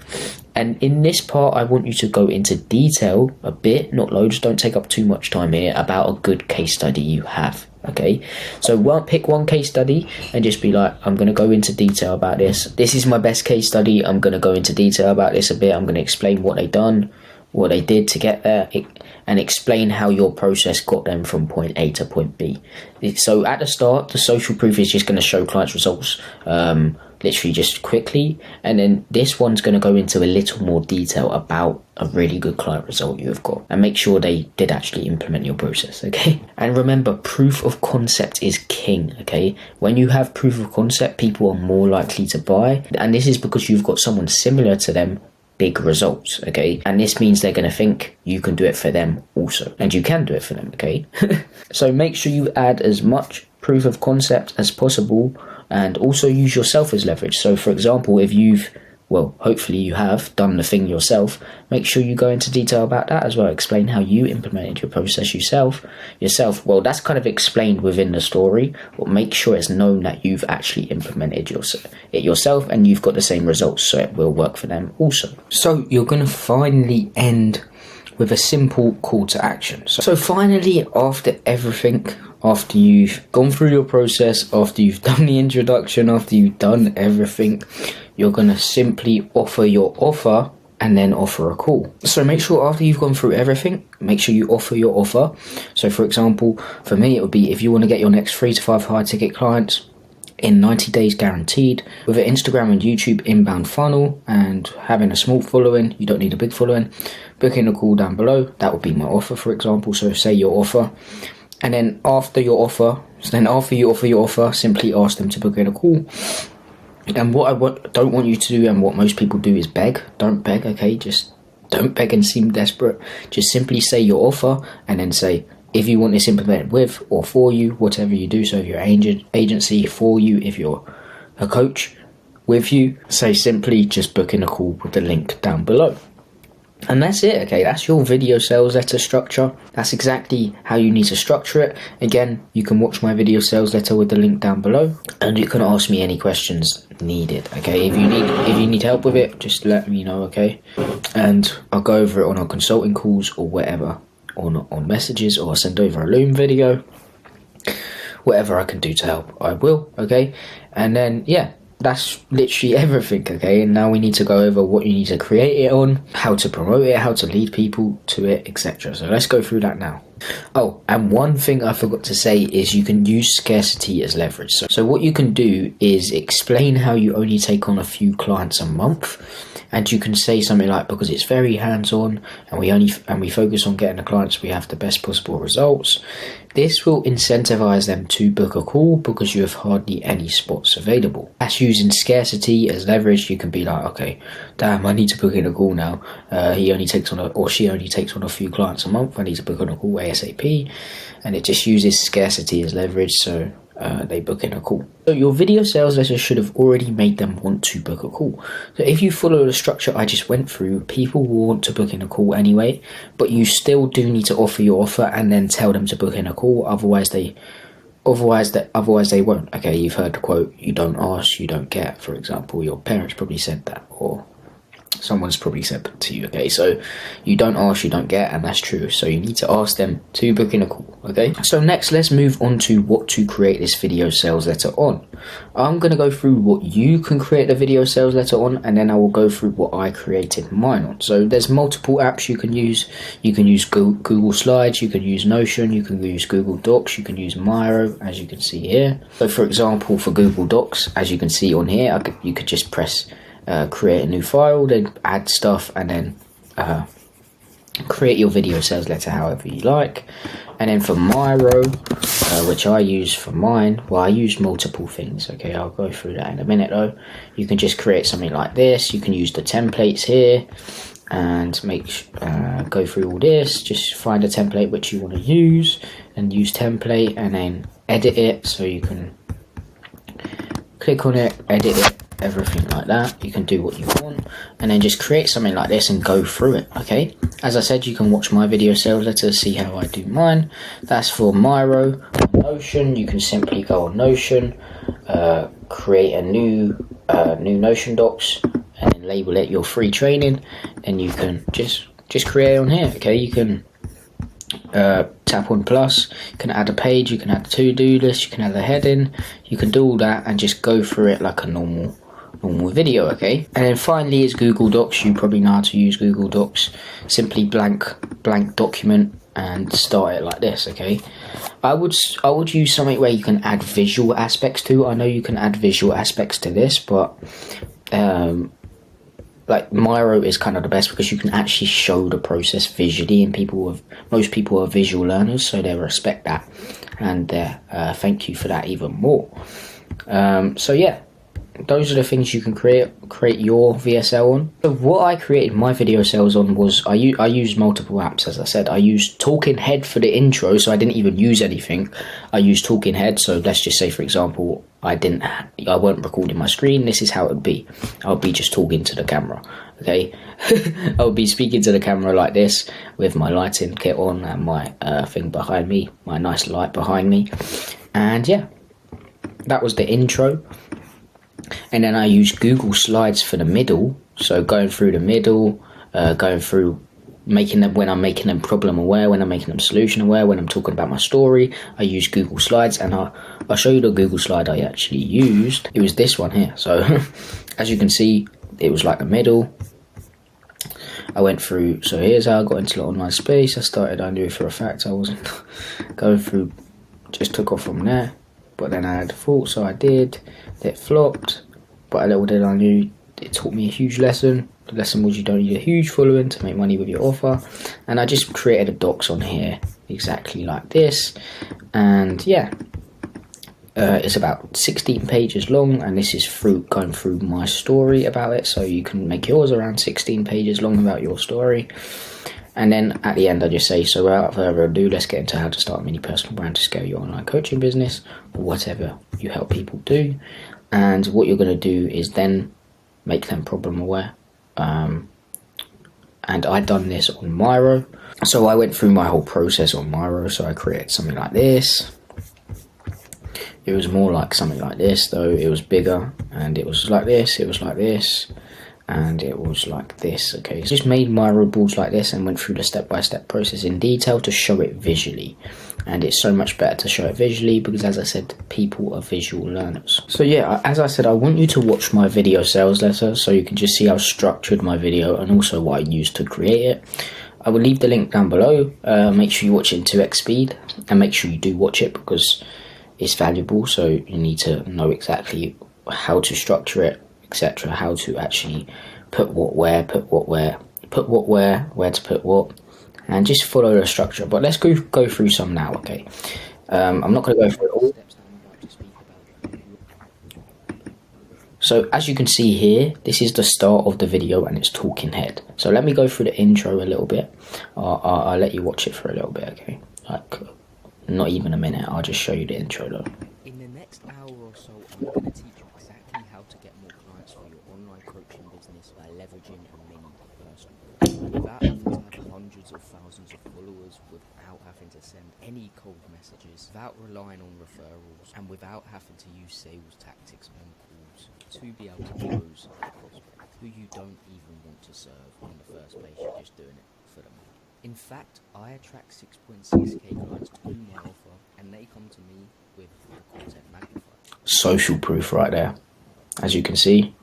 And in this part, I want you to go into detail a bit, not loads, don't take up too much time here, about a good case study you have, okay? So pick one case study and just be like, I'm going to go into detail about this. This is my best case study. I'm going to go into detail about this a bit. I'm going to explain what they did to get there, and explain how your process got them from point A to point B. So at the start, the social proof is just going to show clients' results, literally just quickly, and then this one's going to go into a little more detail about a really good client result you have got, and make sure they did actually implement your process, okay? And remember, proof of concept is king, okay? When you have proof of concept, people are more likely to buy, and this is because you've got someone similar to them, big results, okay? And this means they're going to think you can do it for them also, and you can do it for them, okay? So make sure you add as much proof of concept as possible, and also use yourself as leverage. So for example, if hopefully you have done the thing yourself, make sure you go into detail about that as well. Explain how you implemented your process yourself. Well, that's kind of explained within the story, but make sure it's known that you've actually implemented it yourself and you've got the same results, so it will work for them also. So you're going to finally end with a simple call to action. So finally, after everything, after you've gone through your process, after you've done the introduction, after you've done everything, you're going to simply offer your offer and then offer a call. So make sure after you've gone through everything, make sure you offer your offer. So for example, for me, it would be, if you want to get your next 3 to 5 high ticket clients in 90 days guaranteed, with an Instagram and YouTube inbound funnel and having a small following, you don't need a big following, booking a call down below, that would be my offer, for example. So say your offer, and then after you offer your offer, simply ask them to book in a call. And what I don't want you to do, and what most people do, is beg. Don't beg, okay? Just don't beg and seem desperate. Just simply say your offer, and then say, if you want this implemented with or for you, whatever you do. So if you're an agency, for you, if you're a coach, with you, say simply just book in a call with the link down below. And that's it, okay? That's your video sales letter structure. That's exactly how you need to structure it. Again, you can watch my video sales letter with the link down below, and you can ask me any questions needed, okay? If you need help with it, just let me know, okay? And I'll go over it on our consulting calls or whatever, or on messages, or I'll send over a Loom video. Whatever I can do to help, I will, okay? And then, yeah, that's literally everything, okay? And now we need to go over what you need to create it on, how to promote it, how to lead people to it, etc. So let's go through that now. Oh, and one thing I forgot to say is you can use scarcity as leverage. So what you can do is explain how you only take on a few clients a month, and you can say something like, because it's very hands-on and we focus on getting the clients we have the best possible results, this will incentivize them to book a call because you have hardly any spots available. That's using scarcity as leverage. You can be like, okay, damn, I need to book in a call now. He only takes on she only takes on a few clients a month. I need to book on a call ASAP. And it just uses scarcity as leverage. So they book in a call. So your video sales letter should have already made them want to book a call. So if you follow the structure I just went through, people will want to book in a call anyway, but you still do need to offer your offer and then tell them to book in a call. Otherwise they won't. Okay, you've heard the quote, you don't ask, you don't get, for example. Your parents probably said that, or someone's probably said that to you. Okay, so you don't ask, you don't get, and that's true. So you need to ask them to book in a call. Okay, so next let's move on to what to create this video sales letter on. I'm going to go through what you can create a video sales letter on, and then I will go through what I created mine on. So there's multiple apps you can use. You can use Google Slides, you can use Notion, you can use Google Docs, you can use Miro, as you can see here. So for example, for Google Docs, as you can see on here, you could just press create a new file, then add stuff, and then create your video sales letter however you like. And then for Miro, which I use for mine, well, I use multiple things. Okay, I'll go through that in a minute though. You can just create something like this. You can use the templates here and go through all this. Just find a template which you want to use and use template, and then edit it. So you can click on it, edit it, everything like that. You can do what you want, and then just create something like this and go through it. Okay, as I said, you can watch my video sales letter to see how I do mine. That's for Miro. On Notion, you can simply go on Notion, create a new Notion docs, and then label it your free training, and you can just create on here. Okay, you can tap on plus, you can add a page, you can add a to-do list, you can add a heading, you can do all that and just go through it like a normal video. Okay, and then finally is Google Docs. You probably know how to use Google Docs. Simply blank document and start it like this. Okay, I would use something where you can add visual aspects to. I know you can add visual aspects to this, but like Miro is kind of the best because you can actually show the process visually, and most people are visual learners, so they respect that, and thank you for that even more. So yeah, those are the things you can create your VSL on. So what I created my video sales on was I used multiple apps. As I said, I used Talking Head for the intro, so I didn't even use anything. I used Talking Head. So let's just say, for example, I weren't recording my screen. This is how it would be. I would be just talking to the camera. Okay, I would be speaking to the camera like this with my lighting kit on and my thing behind me, my nice light behind me, and yeah, that was the intro. And then I use Google Slides for the middle, so going through the middle, going through when I'm making them problem aware, when I'm making them solution aware, when I'm talking about my story, I use Google Slides. And I'll show you the Google slide I actually used. It was this one here. So as you can see, it was like the middle. I went through, so here's how I got into the online space. I knew for a fact I wasn't going through, just took off from there. But then I had a thought, so I did. It flopped, but a little did I knew it taught me a huge lesson. The lesson was you don't need a huge following to make money with your offer. And I just created a docs on here exactly like this. And yeah, it's about 16 pages long, and this is going through my story about it. So you can make yours around 16 pages long about your story. And then at the end I just say, so without further ado, let's get into how to start a mini personal brand to scale your online coaching business, or whatever you help people do. And what you're going to do is then make them problem aware. And I'd done this on Miro. So I went through my whole process on Miro. So I created something like this. It was more like something like this, though. It was bigger, and it was like this, it was like this, and it was like this. Okay, so just made Miro boards like this and went through the step-by-step process in detail to show it visually. And it's so much better to show it visually because, as I said, people are visual learners. So yeah, as I said, I want you to watch my video sales letter so you can just see how structured my video and also what I used to create it. I will leave the link down below. Make sure you watch it in 2x speed, and make sure you do watch it because it's valuable. So you need to know exactly how to structure it, etc. How to actually put what where, where to put what, and just follow the structure. But let's go through some now. Okay, I'm not going to go through it all. So as you can see here, this is the start of the video and it's talking head. So let me go through the intro a little bit. I'll let you watch it for a little bit, okay? Like not even a minute, I'll just show you the intro though. next hour or so, I'm going to teach you exactly how to get more clients for your online coaching business by leveraging a mini personal brand without having to have hundreds or thousands of followers, without having to send any cold messages, without relying on referrals, and without having to use sales tactics on calls to be able to close a prospect who you don't even want to serve in the first place. You're just doing it for the money. In fact, I attract 6.6k clients to my offer, and they come to me with the content magnify. Social proof right there, as you can see.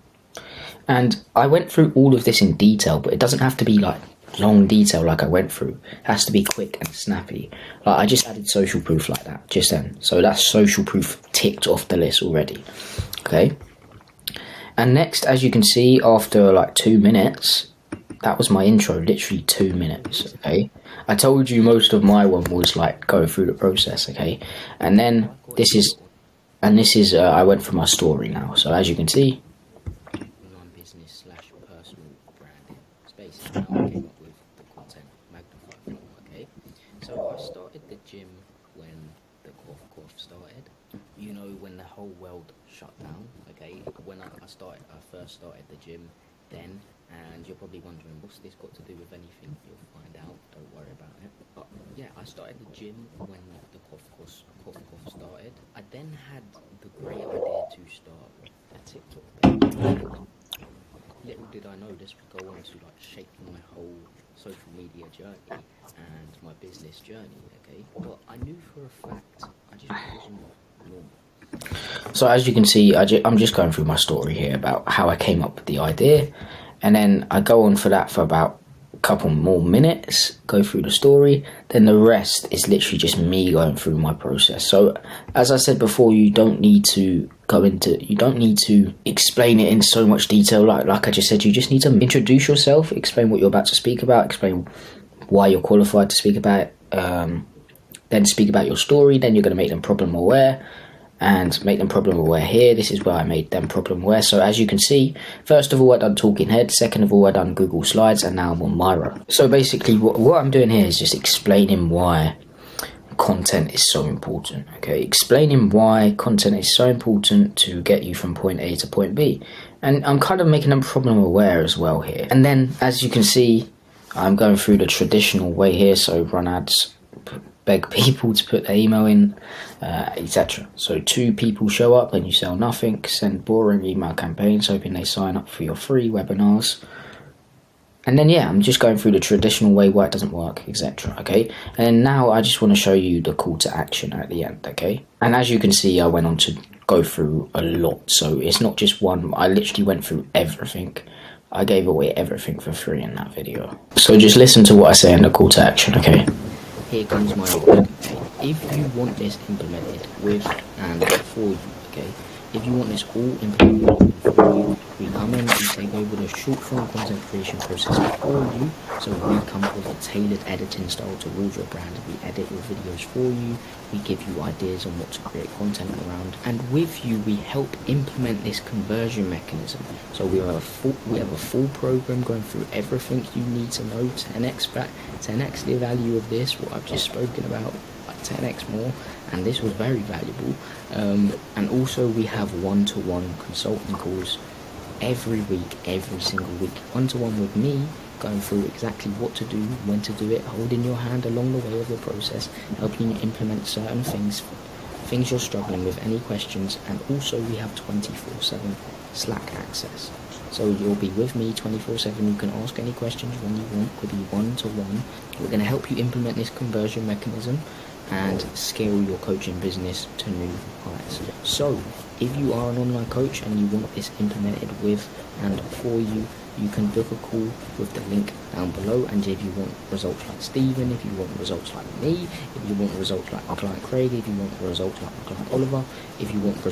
And I went through all of this in detail, but it doesn't have to be like long detail like I went through. It has to be quick and snappy. Like I just added social proof like that just then. So that's social proof ticked off the list already. Okay. And next, as you can see, after like 2 minutes, that was my intro, literally 2 minutes, okay? I told you most of my one was like go through the process, okay? And then this is, I went for my story now. So as you can see, online business / personal branding space. Now I came up with the content magnify form, okay? So I started the gym when the cough started. You know, when the whole world shut down, okay? When I first started the gym then. And you're probably wondering, what's this got to do with anything? You'll find out, don't worry about it. But yeah, I started the gym when the cough started. I then had the great idea to start a TikTok page. Little did I know this would go on to like shape my whole social media journey and my business journey, okay? But I knew for a fact I just wasn't normal. So as you can see, I'm just going through my story here about how I came up with the idea. And then I go on for that for about a couple more minutes, go through the story. Then the rest is literally just me going through my process. So as I said before, you don't need to explain it in so much detail. Like I just said, you just need to introduce yourself, explain what you're about to speak about, explain why you're qualified to speak about it, then speak about your story. Then you're going to make them problem aware. And make them problem aware here. This is where I made them problem aware. So as you can see, first of all, I done talking head. Second of all, I done Google Slides, and now I'm on Miro. So basically, what I'm doing here is just explaining why content is so important. Okay, explaining why content is so important to get you from point A to point B. And I'm kind of making them problem aware as well here. And then, as you can see, I'm going through the traditional way here. So run ads, beg people to put their email in, etc. So 2 people show up and you sell nothing. Send boring email campaigns hoping they sign up for your free webinars. And then yeah, I'm just going through the traditional way why it doesn't work, etc. Okay, and now I just want to show you the call to action at the end. Okay, and as you can see, I went on to go through a lot, so it's not just one. I literally went through everything. I gave away everything for free in that video. So just listen to what I say in the call to action. Okay, here comes my word. If you want this implemented with and for you, okay, if you want this all implemented for you, we come in, we take over the short form content creation process for you. So we come up with a tailored editing style towards your brand. We edit your videos for you. We give you ideas on what to create content around, and with you, we help implement this conversion mechanism. So we have a full program going through everything you need to know. 10x the value of this, what I've just spoken about, like 10x more, and this was very valuable. And also we have one-to-one consulting calls every week, every single week, one-to-one with me, going through exactly what to do, when to do it, holding your hand along the way of the process, helping you implement certain things you're struggling with, any questions. And also we have 24/7 Slack access. So you'll be with me 24/7. You can ask any questions when you want. We'll be one-to-one. We're going to help you implement this conversion mechanism and scale your coaching business to new heights. So if you are an online coach and you want this implemented with and for you, you can book a call with the link down below. And if you want results like Stephen, if you want results like me, if you want results like my client Craig, if you want results like my client Oliver, if you want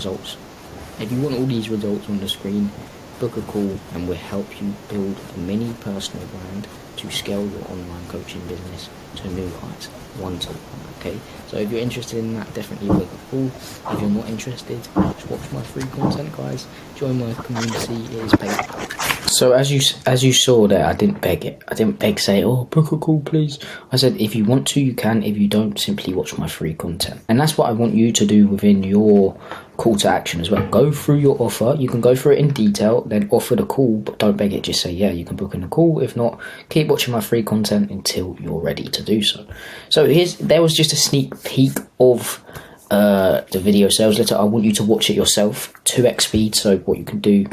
all these results on the screen, book a call and we'll help you build a mini personal brand to scale your online coaching business to new heights, one-to-one. Okay, so if you're interested in that, definitely book a call. If you're not interested, just watch my free content, guys. Join my community, it is paid. So as you saw there, I didn't beg it. I didn't beg, say, oh, book a call, please. I said, if you want to, you can. If you don't, simply watch my free content. And that's what I want you to do within your call to action as well. Go through your offer. You can go through it in detail, then offer the call, but don't beg it. Just say, yeah, you can book in a call. If not, keep watching my free content until you're ready to do so. So there was just a sneak peek of the video sales letter. I want you to watch it yourself, 2x speed. So what you can do,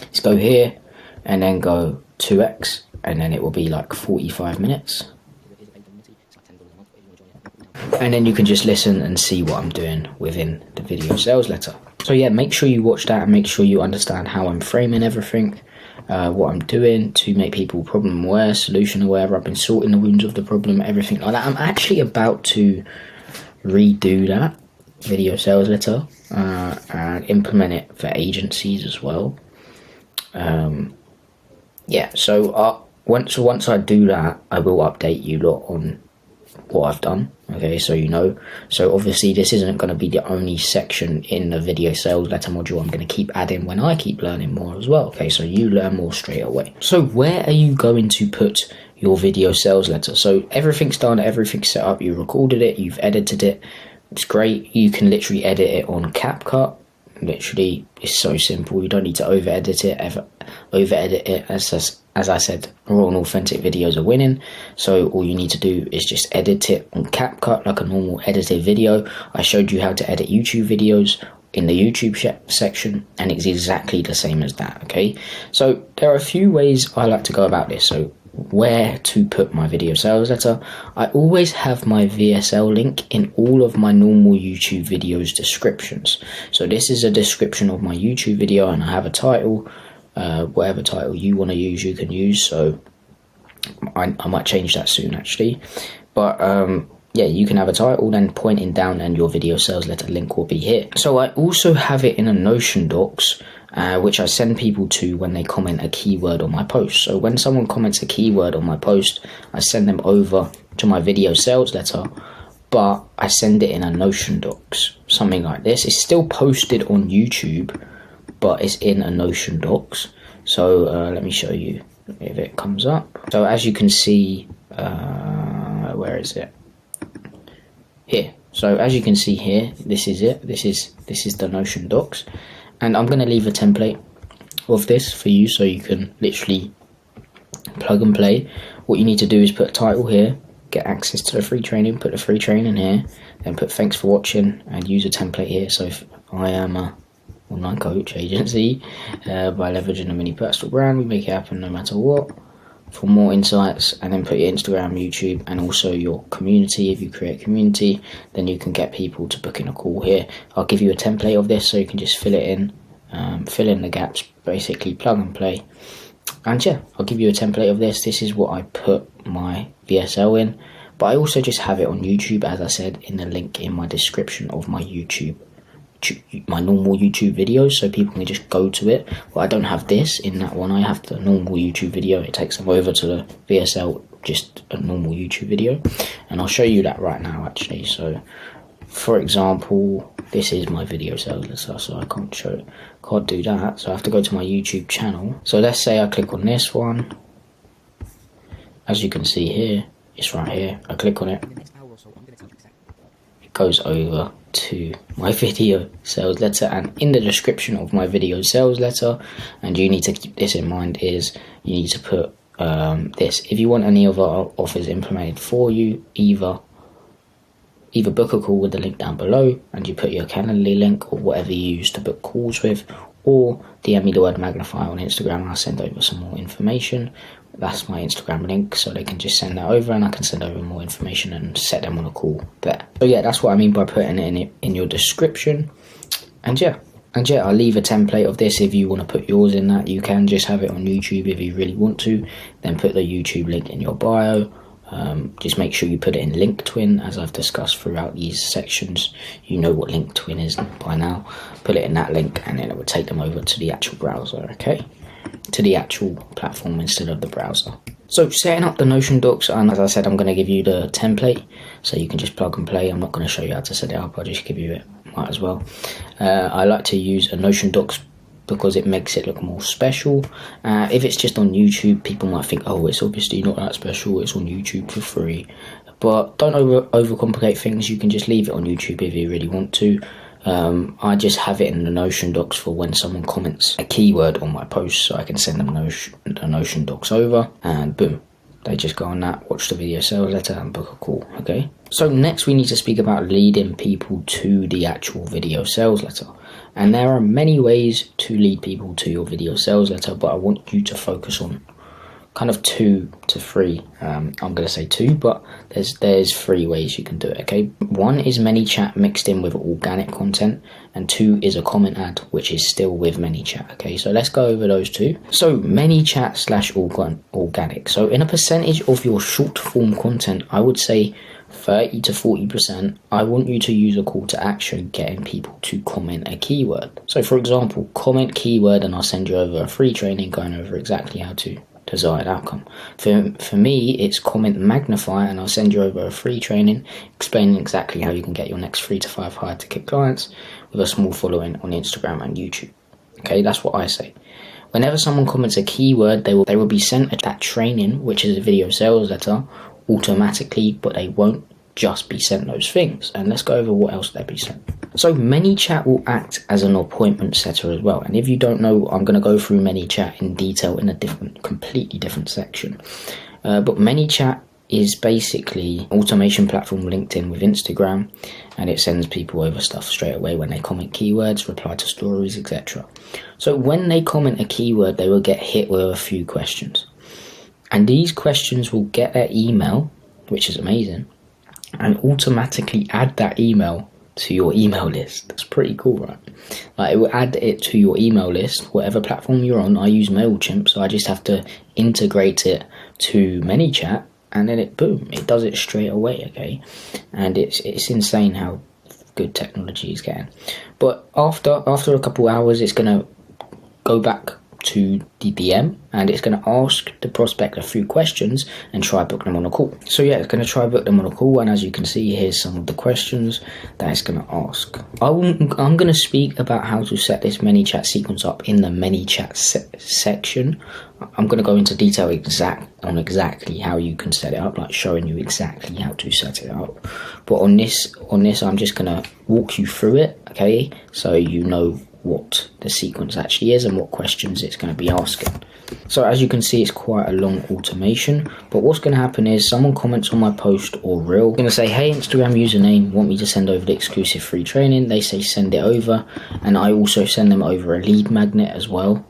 let's go here and then go 2x, and then it will be like 45 minutes. And then you can just listen and see what I'm doing within the video sales letter. So yeah, make sure you watch that and make sure you understand how I'm framing everything, what I'm doing to make people problem aware, solution aware. I've been sorting the wounds of the problem, everything like that. I'm actually about to redo that video sales letter and implement it for agencies as well. Yeah, so once I do that, I will update you lot on what I've done. Okay, so you know. So obviously this isn't going to be the only section in the video sales letter module. I'm going to keep adding when I keep learning more as well. Okay, so you learn more straight away. So where are you going to put your video sales letter? So everything's done, everything's set up. You recorded it, you've edited it. It's great. You can literally edit it on CapCut. Literally, it's so simple. You don't need to over edit it. As I said, raw and authentic videos are winning. So all you need to do is just edit it on CapCut like a normal edited video. I showed you how to edit YouTube videos in the YouTube section, and it's exactly the same as that. Okay, so there are a few ways I like to go about this. So where to put my video sales letter, I always have my VSL link in all of my normal YouTube videos descriptions. So this is a description of my YouTube video, and I have a title, whatever title you want to use you can use. So I might change that soon actually, but yeah, you can have a title, then pointing down, and your video sales letter link will be here. So I also have it in a Notion docs, which I send people to when they comment a keyword on my post. So when someone comments a keyword on my post, I send them over to my video sales letter, but I send it in a Notion docs, something like this. It's still posted on YouTube, but it's in a Notion docs. So let me show you if it comes up. So as you can see, where is it? Here. So as you can see here, this is it. This is the Notion docs, and I'm going to leave a template of this for you, so you can literally plug and play. What you need to do is put a title here, get access to the free training, put the free training here, then put thanks for watching, and use a template here. So if I am a online coach agency, by leveraging a mini personal brand, we make it happen no matter what. For more insights, and then put your Instagram, YouTube, and also your community. If you create a community, then you can get people to book in a call here. I'll give you a template of this so you can just fill it in, fill in the gaps, basically plug and play. And yeah, I'll give you a template of this. This is what I put my VSL in, but I also just have it on YouTube, as I said, in the link in my description of my my normal YouTube videos, so people can just go to it. Well, I don't have this in that one. I have the normal YouTube video. It takes them over to the VSL, just a normal YouTube video, and I'll show you that right now actually. So for example, this is my video sales letter, so I can't do that, so I have to go to my YouTube channel. So let's say I click on this one. As you can see here, it's right here. I click on it, it goes over to my video sales letter, and in the description of my video sales letter, and you need to keep this in mind, is you need to put this. If you want any other offers implemented for you, either book a call with the link down below, and you put your Calendly link or whatever you use to book calls with, or DM me the word magnify on Instagram and I'll send over some more information. That's my Instagram link, so they can just send that over and I can send over more information and set them on a call there. So yeah, that's what I mean by putting it in your description. And yeah, I'll leave a template of this. If you want to put yours in that, you can just have it on YouTube if you really want to. Then put the YouTube link in your bio. Just make sure you put it in LinkedIn, as I've discussed throughout these sections. You know what LinkedIn is by now. Put it in that link, and then it will take them over to the actual browser, okay? To the actual platform instead of the browser. So setting up the Notion docs, and as I said, I'm going to give you the template so you can just plug and play. I'm not going to show you how to set it up, I'll just give you it, might as well. I like to use a Notion docs because it makes it look more special. If it's just on YouTube, people might think, oh, it's obviously not that special, it's on YouTube for free. But don't overcomplicate things. You can just leave it on YouTube if you really want to. I just have it in the Notion docs for when someone comments a keyword on my post, so I can send them the Notion docs over, and boom, they just go on that, watch the video sales letter, and book a call. Okay, so next we need to speak about leading people to the actual video sales letter. And there are many ways to lead people to your video sales letter, but I want you to focus on kind of 2 to 3. I'm going to say 2, but there's 3 ways you can do it. Okay, 1 is ManyChat mixed in with organic content, and 2 is a comment ad, which is still with ManyChat. Okay, so let's go over those 2. So ManyChat / organic. So in a percentage of your short form content, I would say 30 to 40%, I want you to use a call to action, getting people to comment a keyword. So for example, comment keyword and I'll send you over a free training going over exactly how to desired outcome. For me, it's comment magnify and I'll send you over a free training explaining exactly how you can get your next 3 to 5 high ticket clients with a small following on Instagram and YouTube. Okay, that's what I say. Whenever someone comments a keyword, they will be sent that training, which is a video sales letter, automatically, but they won't just be sent those things. And let's go over what else they'll be sent. So ManyChat will act as an appointment setter as well. And if you don't know, I'm going to go through ManyChat in detail in a completely different section. But ManyChat is basically automation platform linked in with Instagram, and it sends people over stuff straight away when they comment keywords, reply to stories, etc. So when they comment a keyword, they will get hit with a few questions. And these questions will get their email, which is amazing, and automatically add that email to your email list. That's pretty cool, right? Like, it will add it to your email list, whatever platform you're on. I use MailChimp, so I just have to integrate it to ManyChat, and then it does it straight away. Okay, and it's insane how good technology is getting. But after a couple hours, it's gonna go back to the DM and it's going to ask the prospect a few questions and try book them on a call. So yeah, it's going to try book them on a call, and as you can see, here's some of the questions that it's going to ask. I'm going to speak about how to set this ManyChat sequence up in the ManyChat section. I'm going to go into detail on exactly how you can set it up, like showing you exactly how to set it up. But on this I'm just going to walk you through it, okay, so you know what the sequence actually is and what questions it's going to be asking. So as you can see, it's quite a long automation, but what's going to happen is someone comments on my post or reel. I'm going to say, hey, Instagram username, want me to send over the exclusive free training? They say send it over, and I also send them over a lead magnet as well,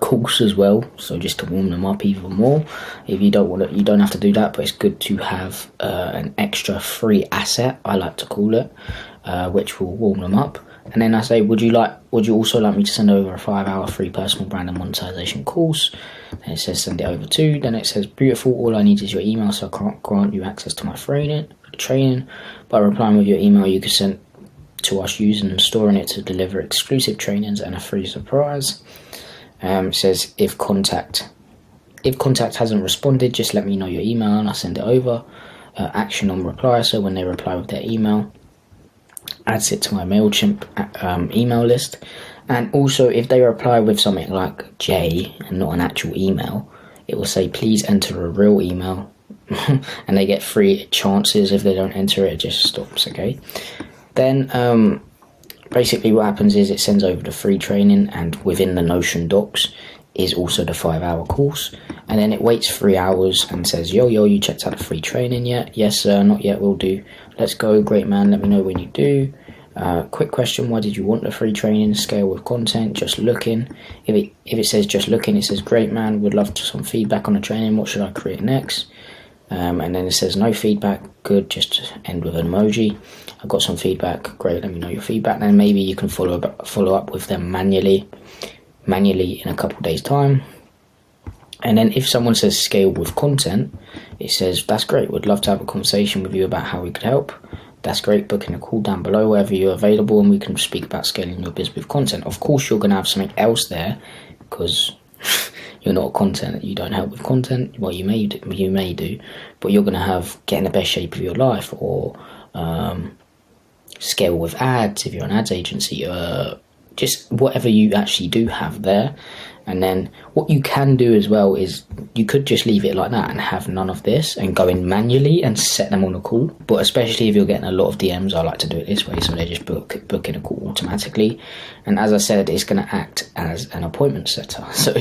course as well, so just to warm them up even more. If you don't want it, you don't have to do that, but it's good to have an extra free asset, I like to call it, which will warm them up. And then I say, would you also like me to send over a 5-hour free personal brand and monetization course? And it says send it over to. Then it says, beautiful, all I need is your email, so I can't grant you access to my training. By replying with your email, you can send to us using and storing it to deliver exclusive trainings and a free surprise. It says, if contact hasn't responded, just let me know your email and I'll send it over. Action on reply, so when they reply with their email, adds it to my MailChimp email list. And also, if they reply with something like J and not an actual email, it will say please enter a real email and they get 3 chances. If they don't enter it, it just stops. Okay, then basically what happens is it sends over the free training, and within the Notion docs is also the 5-hour course, and then it waits 3 hours and says, yo, you checked out the free training yet? Yes sir, not yet, will do. Let's go, great man, let me know when you do. Quick question, why did you want the free training? Scale with content, just looking. If it says just looking, it says great man, would love some feedback on the training, what should I create next? And then it says no feedback, good, just end with an emoji. I've got some feedback, great, let me know your feedback. Then maybe you can follow up with them manually in a couple days time. And then if someone says scale with content, it says that's great, would love to have a conversation with you about how we could help. That's great, booking a call down below wherever you're available and we can speak about scaling your business with content. Of course you're going to have something else there because you're not content, you don't help with content. Well, you may do, but you're going to have get in the best shape of your life, or scale with ads if you're an ads agency, just whatever you actually do have there. And then what you can do as well is you could just leave it like that and have none of this and go in manually and set them on a call. But especially if you're getting a lot of DMs, I like to do it this way, so they just book in a call automatically. And as I said, it's going to act as an appointment setter, so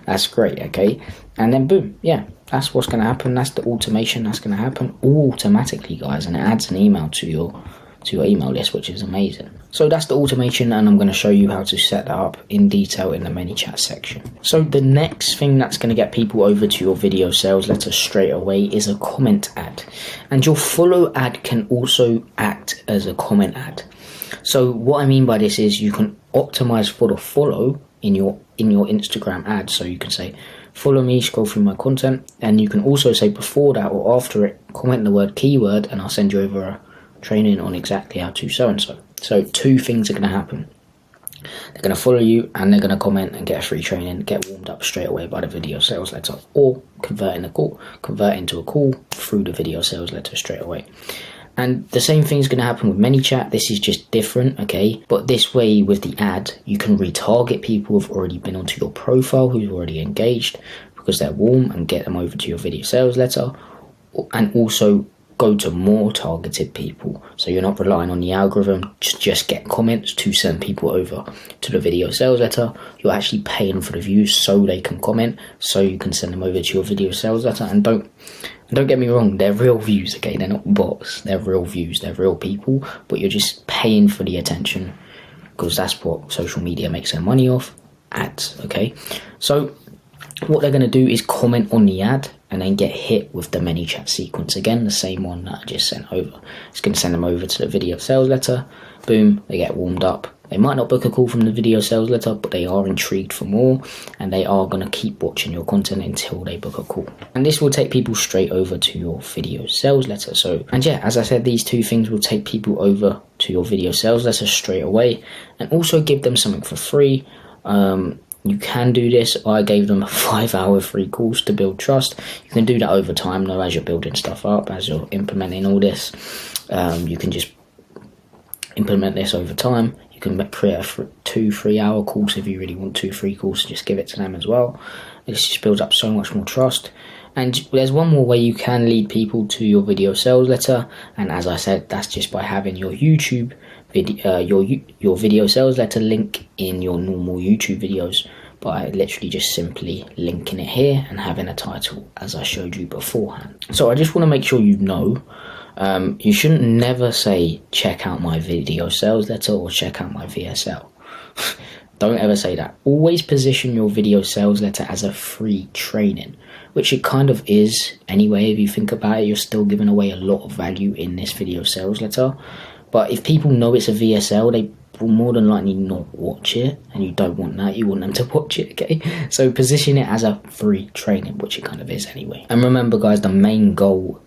that's great. Okay, and then boom, yeah, that's what's going to happen. That's the automation that's going to happen all automatically, guys, and it adds an email to your email list, which is amazing. So that's the automation, and I'm going to show you how to set that up in detail in the ManyChat section. So the next thing that's going to get people over to your video sales letter straight away is a comment ad, and your follow ad can also act as a comment ad. So what I mean by this is you can optimize for the follow in your Instagram ad. So you can say, follow me, scroll through my content, and you can also say before that or after it, comment the word keyword, and I'll send you over a training on exactly how to so and so. So two things are going to happen. They're going to follow you and they're going to comment and get a free training, get warmed up straight away by the video sales letter, or convert into a call through the video sales letter straight away. And the same thing is going to happen with ManyChat. This is just different, okay? But this way with the ad, you can retarget people who've already been onto your profile, who've already engaged because they're warm, and get them over to your video sales letter, and also go to more targeted people. So you're not relying on the algorithm to just get comments to send people over to the video sales letter. You're actually paying for the views so they can comment, so you can send them over to your video sales letter. And don't get me wrong, they're real views, okay? They're not bots, they're real views, they're real people, but you're just paying for the attention, because that's what social media makes their money off, ads, okay? So what they're going to do is comment on the ad and then get hit with the ManyChat sequence. Again, the same one that I just sent over. It's going to send them over to the video sales letter. Boom, they get warmed up. They might not book a call from the video sales letter, but they are intrigued for more, and they are going to keep watching your content until they book a call. And this will take people straight over to your video sales letter. So, and yeah, as I said, these two things will take people over to your video sales letter straight away, and also give them something for free. You can do this. I gave them a 5-hour free course to build trust. You can do that over time though, as you're building stuff up, as you're implementing all this. You can just implement this over time. You can create a 2-3 hour course if you really want 2 free courses. Just give it to them as well. This just builds up so much more trust. And there's one more way you can lead people to your video sales letter, and as I said, that's just by having your YouTube video, your video sales letter link in your normal YouTube videos, by literally just simply linking it here and having a title as I showed you beforehand. So I just want to make sure you know, you shouldn't never say check out my video sales letter or check out my VSL. Don't ever say that. Always position your video sales letter as a free training, which it kind of is anyway. If you think about it, you're still giving away a lot of value in this video sales letter. But if people know it's a VSL, they will more than likely not watch it, and you don't want that. You want them to watch it, okay? So position it as a free training, which it kind of is anyway. And remember, guys, the main goal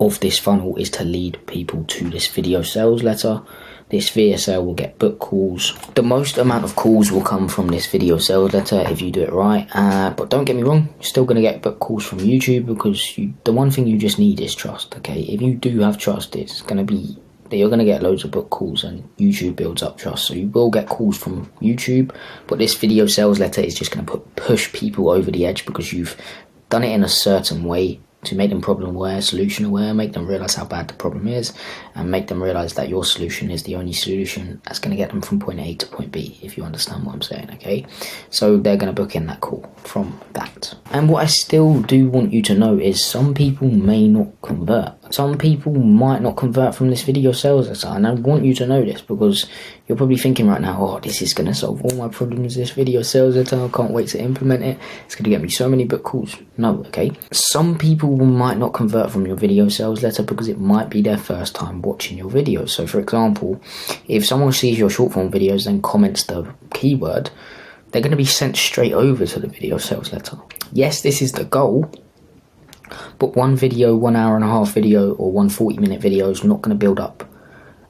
of this funnel is to lead people to this video sales letter. This VSL will get book calls. The most amount of calls will come from this video sales letter if you do it right. But don't get me wrong, you're still going to get book calls from YouTube, because the one thing you just need is trust, okay? If you do have trust, it's going to be that you're going to get loads of book calls, and YouTube builds up trust. So you will get calls from YouTube, but this video sales letter is just going to push people over the edge, because you've done it in a certain way to make them problem aware, solution aware, make them realize how bad the problem is, and make them realize that your solution is the only solution that's going to get them from point A to point B, if you understand what I'm saying, okay? So they're going to book in that call from that. And what I still do want you to know is some people may not convert. Some people might not convert from this video sales letter, and I want you to know this, because you're probably thinking right now, oh, this is going to solve all my problems, this video sales letter, I can't wait to implement it, it's going to get me so many book calls. No, okay? Some people might not convert from your video sales letter because it might be their first time watching your videos. So for example, if someone sees your short form videos and comments the keyword, they're going to be sent straight over to the video sales letter. Yes, this is the goal, but one video, 1 hour and a half video, or one 40-minute video is not going to build up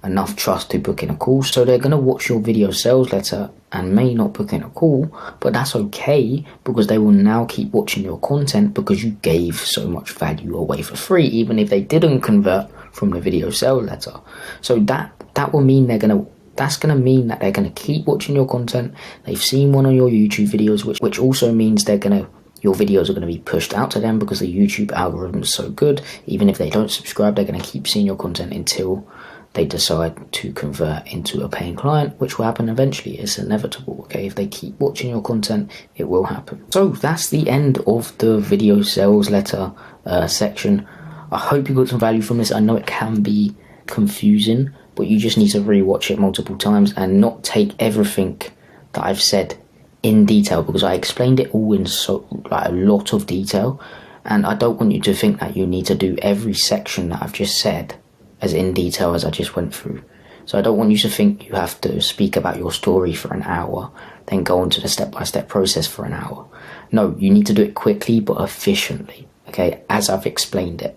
enough trust to book in a call. So they're going to watch your video sales letter and may not book in a call, but that's okay, because they will now keep watching your content because you gave so much value away for free, even if they didn't convert from the video sales letter. So that will mean they're going to that's going to mean that they're going to keep watching your content. They've seen one of your YouTube videos, which also means your videos are going to be pushed out to them because the YouTube algorithm is so good. Even if they don't subscribe, they're going to keep seeing your content until they decide to convert into a paying client, which will happen eventually. It's inevitable, okay? If they keep watching your content, it will happen. So that's the end of the video sales letter section. I hope you got some value from this. I know it can be confusing, but you just need to rewatch it multiple times and not take everything that I've said in detail, because I explained it all in a lot of detail, and I don't want you to think that you need to do every section that I've just said as in detail as I just went through. So I don't want you to think you have to speak about your story for an hour, then go on to the step-by-step process for an hour. No, you need to do it quickly but efficiently, okay, as I've explained it.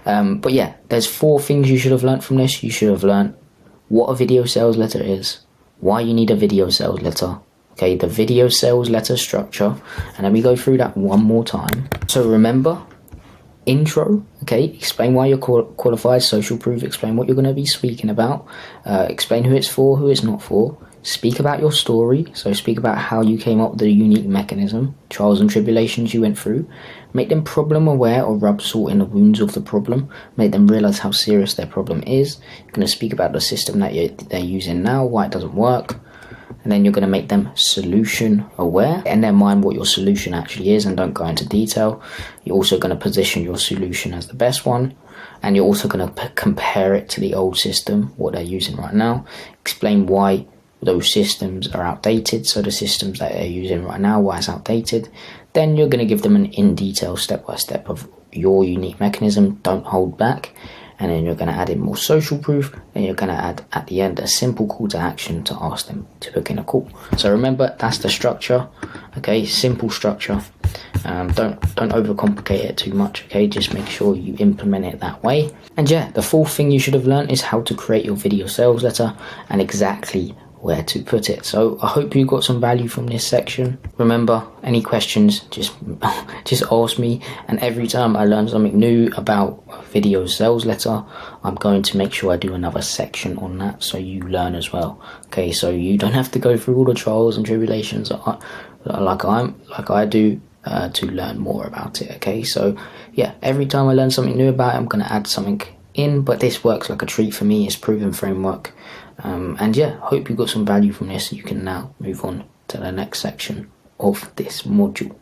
But yeah, there's 4 things you should have learned from this. You should have learned what a video sales letter is, why you need a video sales letter, okay, the video sales letter structure, and let me go through that one more time. So remember, intro, okay, explain why you're qualified, social proof, explain what you're going to be speaking about, explain who it's for, who it's not for, speak about your story, so speak about how you came up with the unique mechanism, trials and tribulations you went through, make them problem aware or rub salt in the wounds of the problem, make them realize how serious their problem is. You're going to speak about the system that they're using now, why it doesn't work, and then you're going to make them solution aware, in their mind what your solution actually is, and don't go into detail. You're also going to position your solution as the best one, and you're also going to compare it to the old system, what they're using right now, explain why those systems are outdated, so the systems that they're using right now, why it's outdated. Then you're going to give them an in-detail step-by-step of your unique mechanism, don't hold back. And then you're going to add in more social proof, and you're going to add at the end a simple call to action to ask them to book in a call. So remember, that's the structure, okay, simple structure. Don't overcomplicate it too much, okay, just make sure you implement it that way. And yeah, the 4th thing you should have learned is how to create your video sales letter and exactly where to put it. So I hope you got some value from this section. Remember, any questions, just ask me, and every time I learn something new about a video sales letter, I'm going to make sure I do another section on that so you learn as well, okay, so you don't have to go through all the trials and tribulations like I do to learn more about it, okay. So yeah, every time I learn something new about it, I'm going to add something in, but this works like a treat for me. It's proven framework. And yeah, hope you got some value from this. You can now move on to the next section of this module.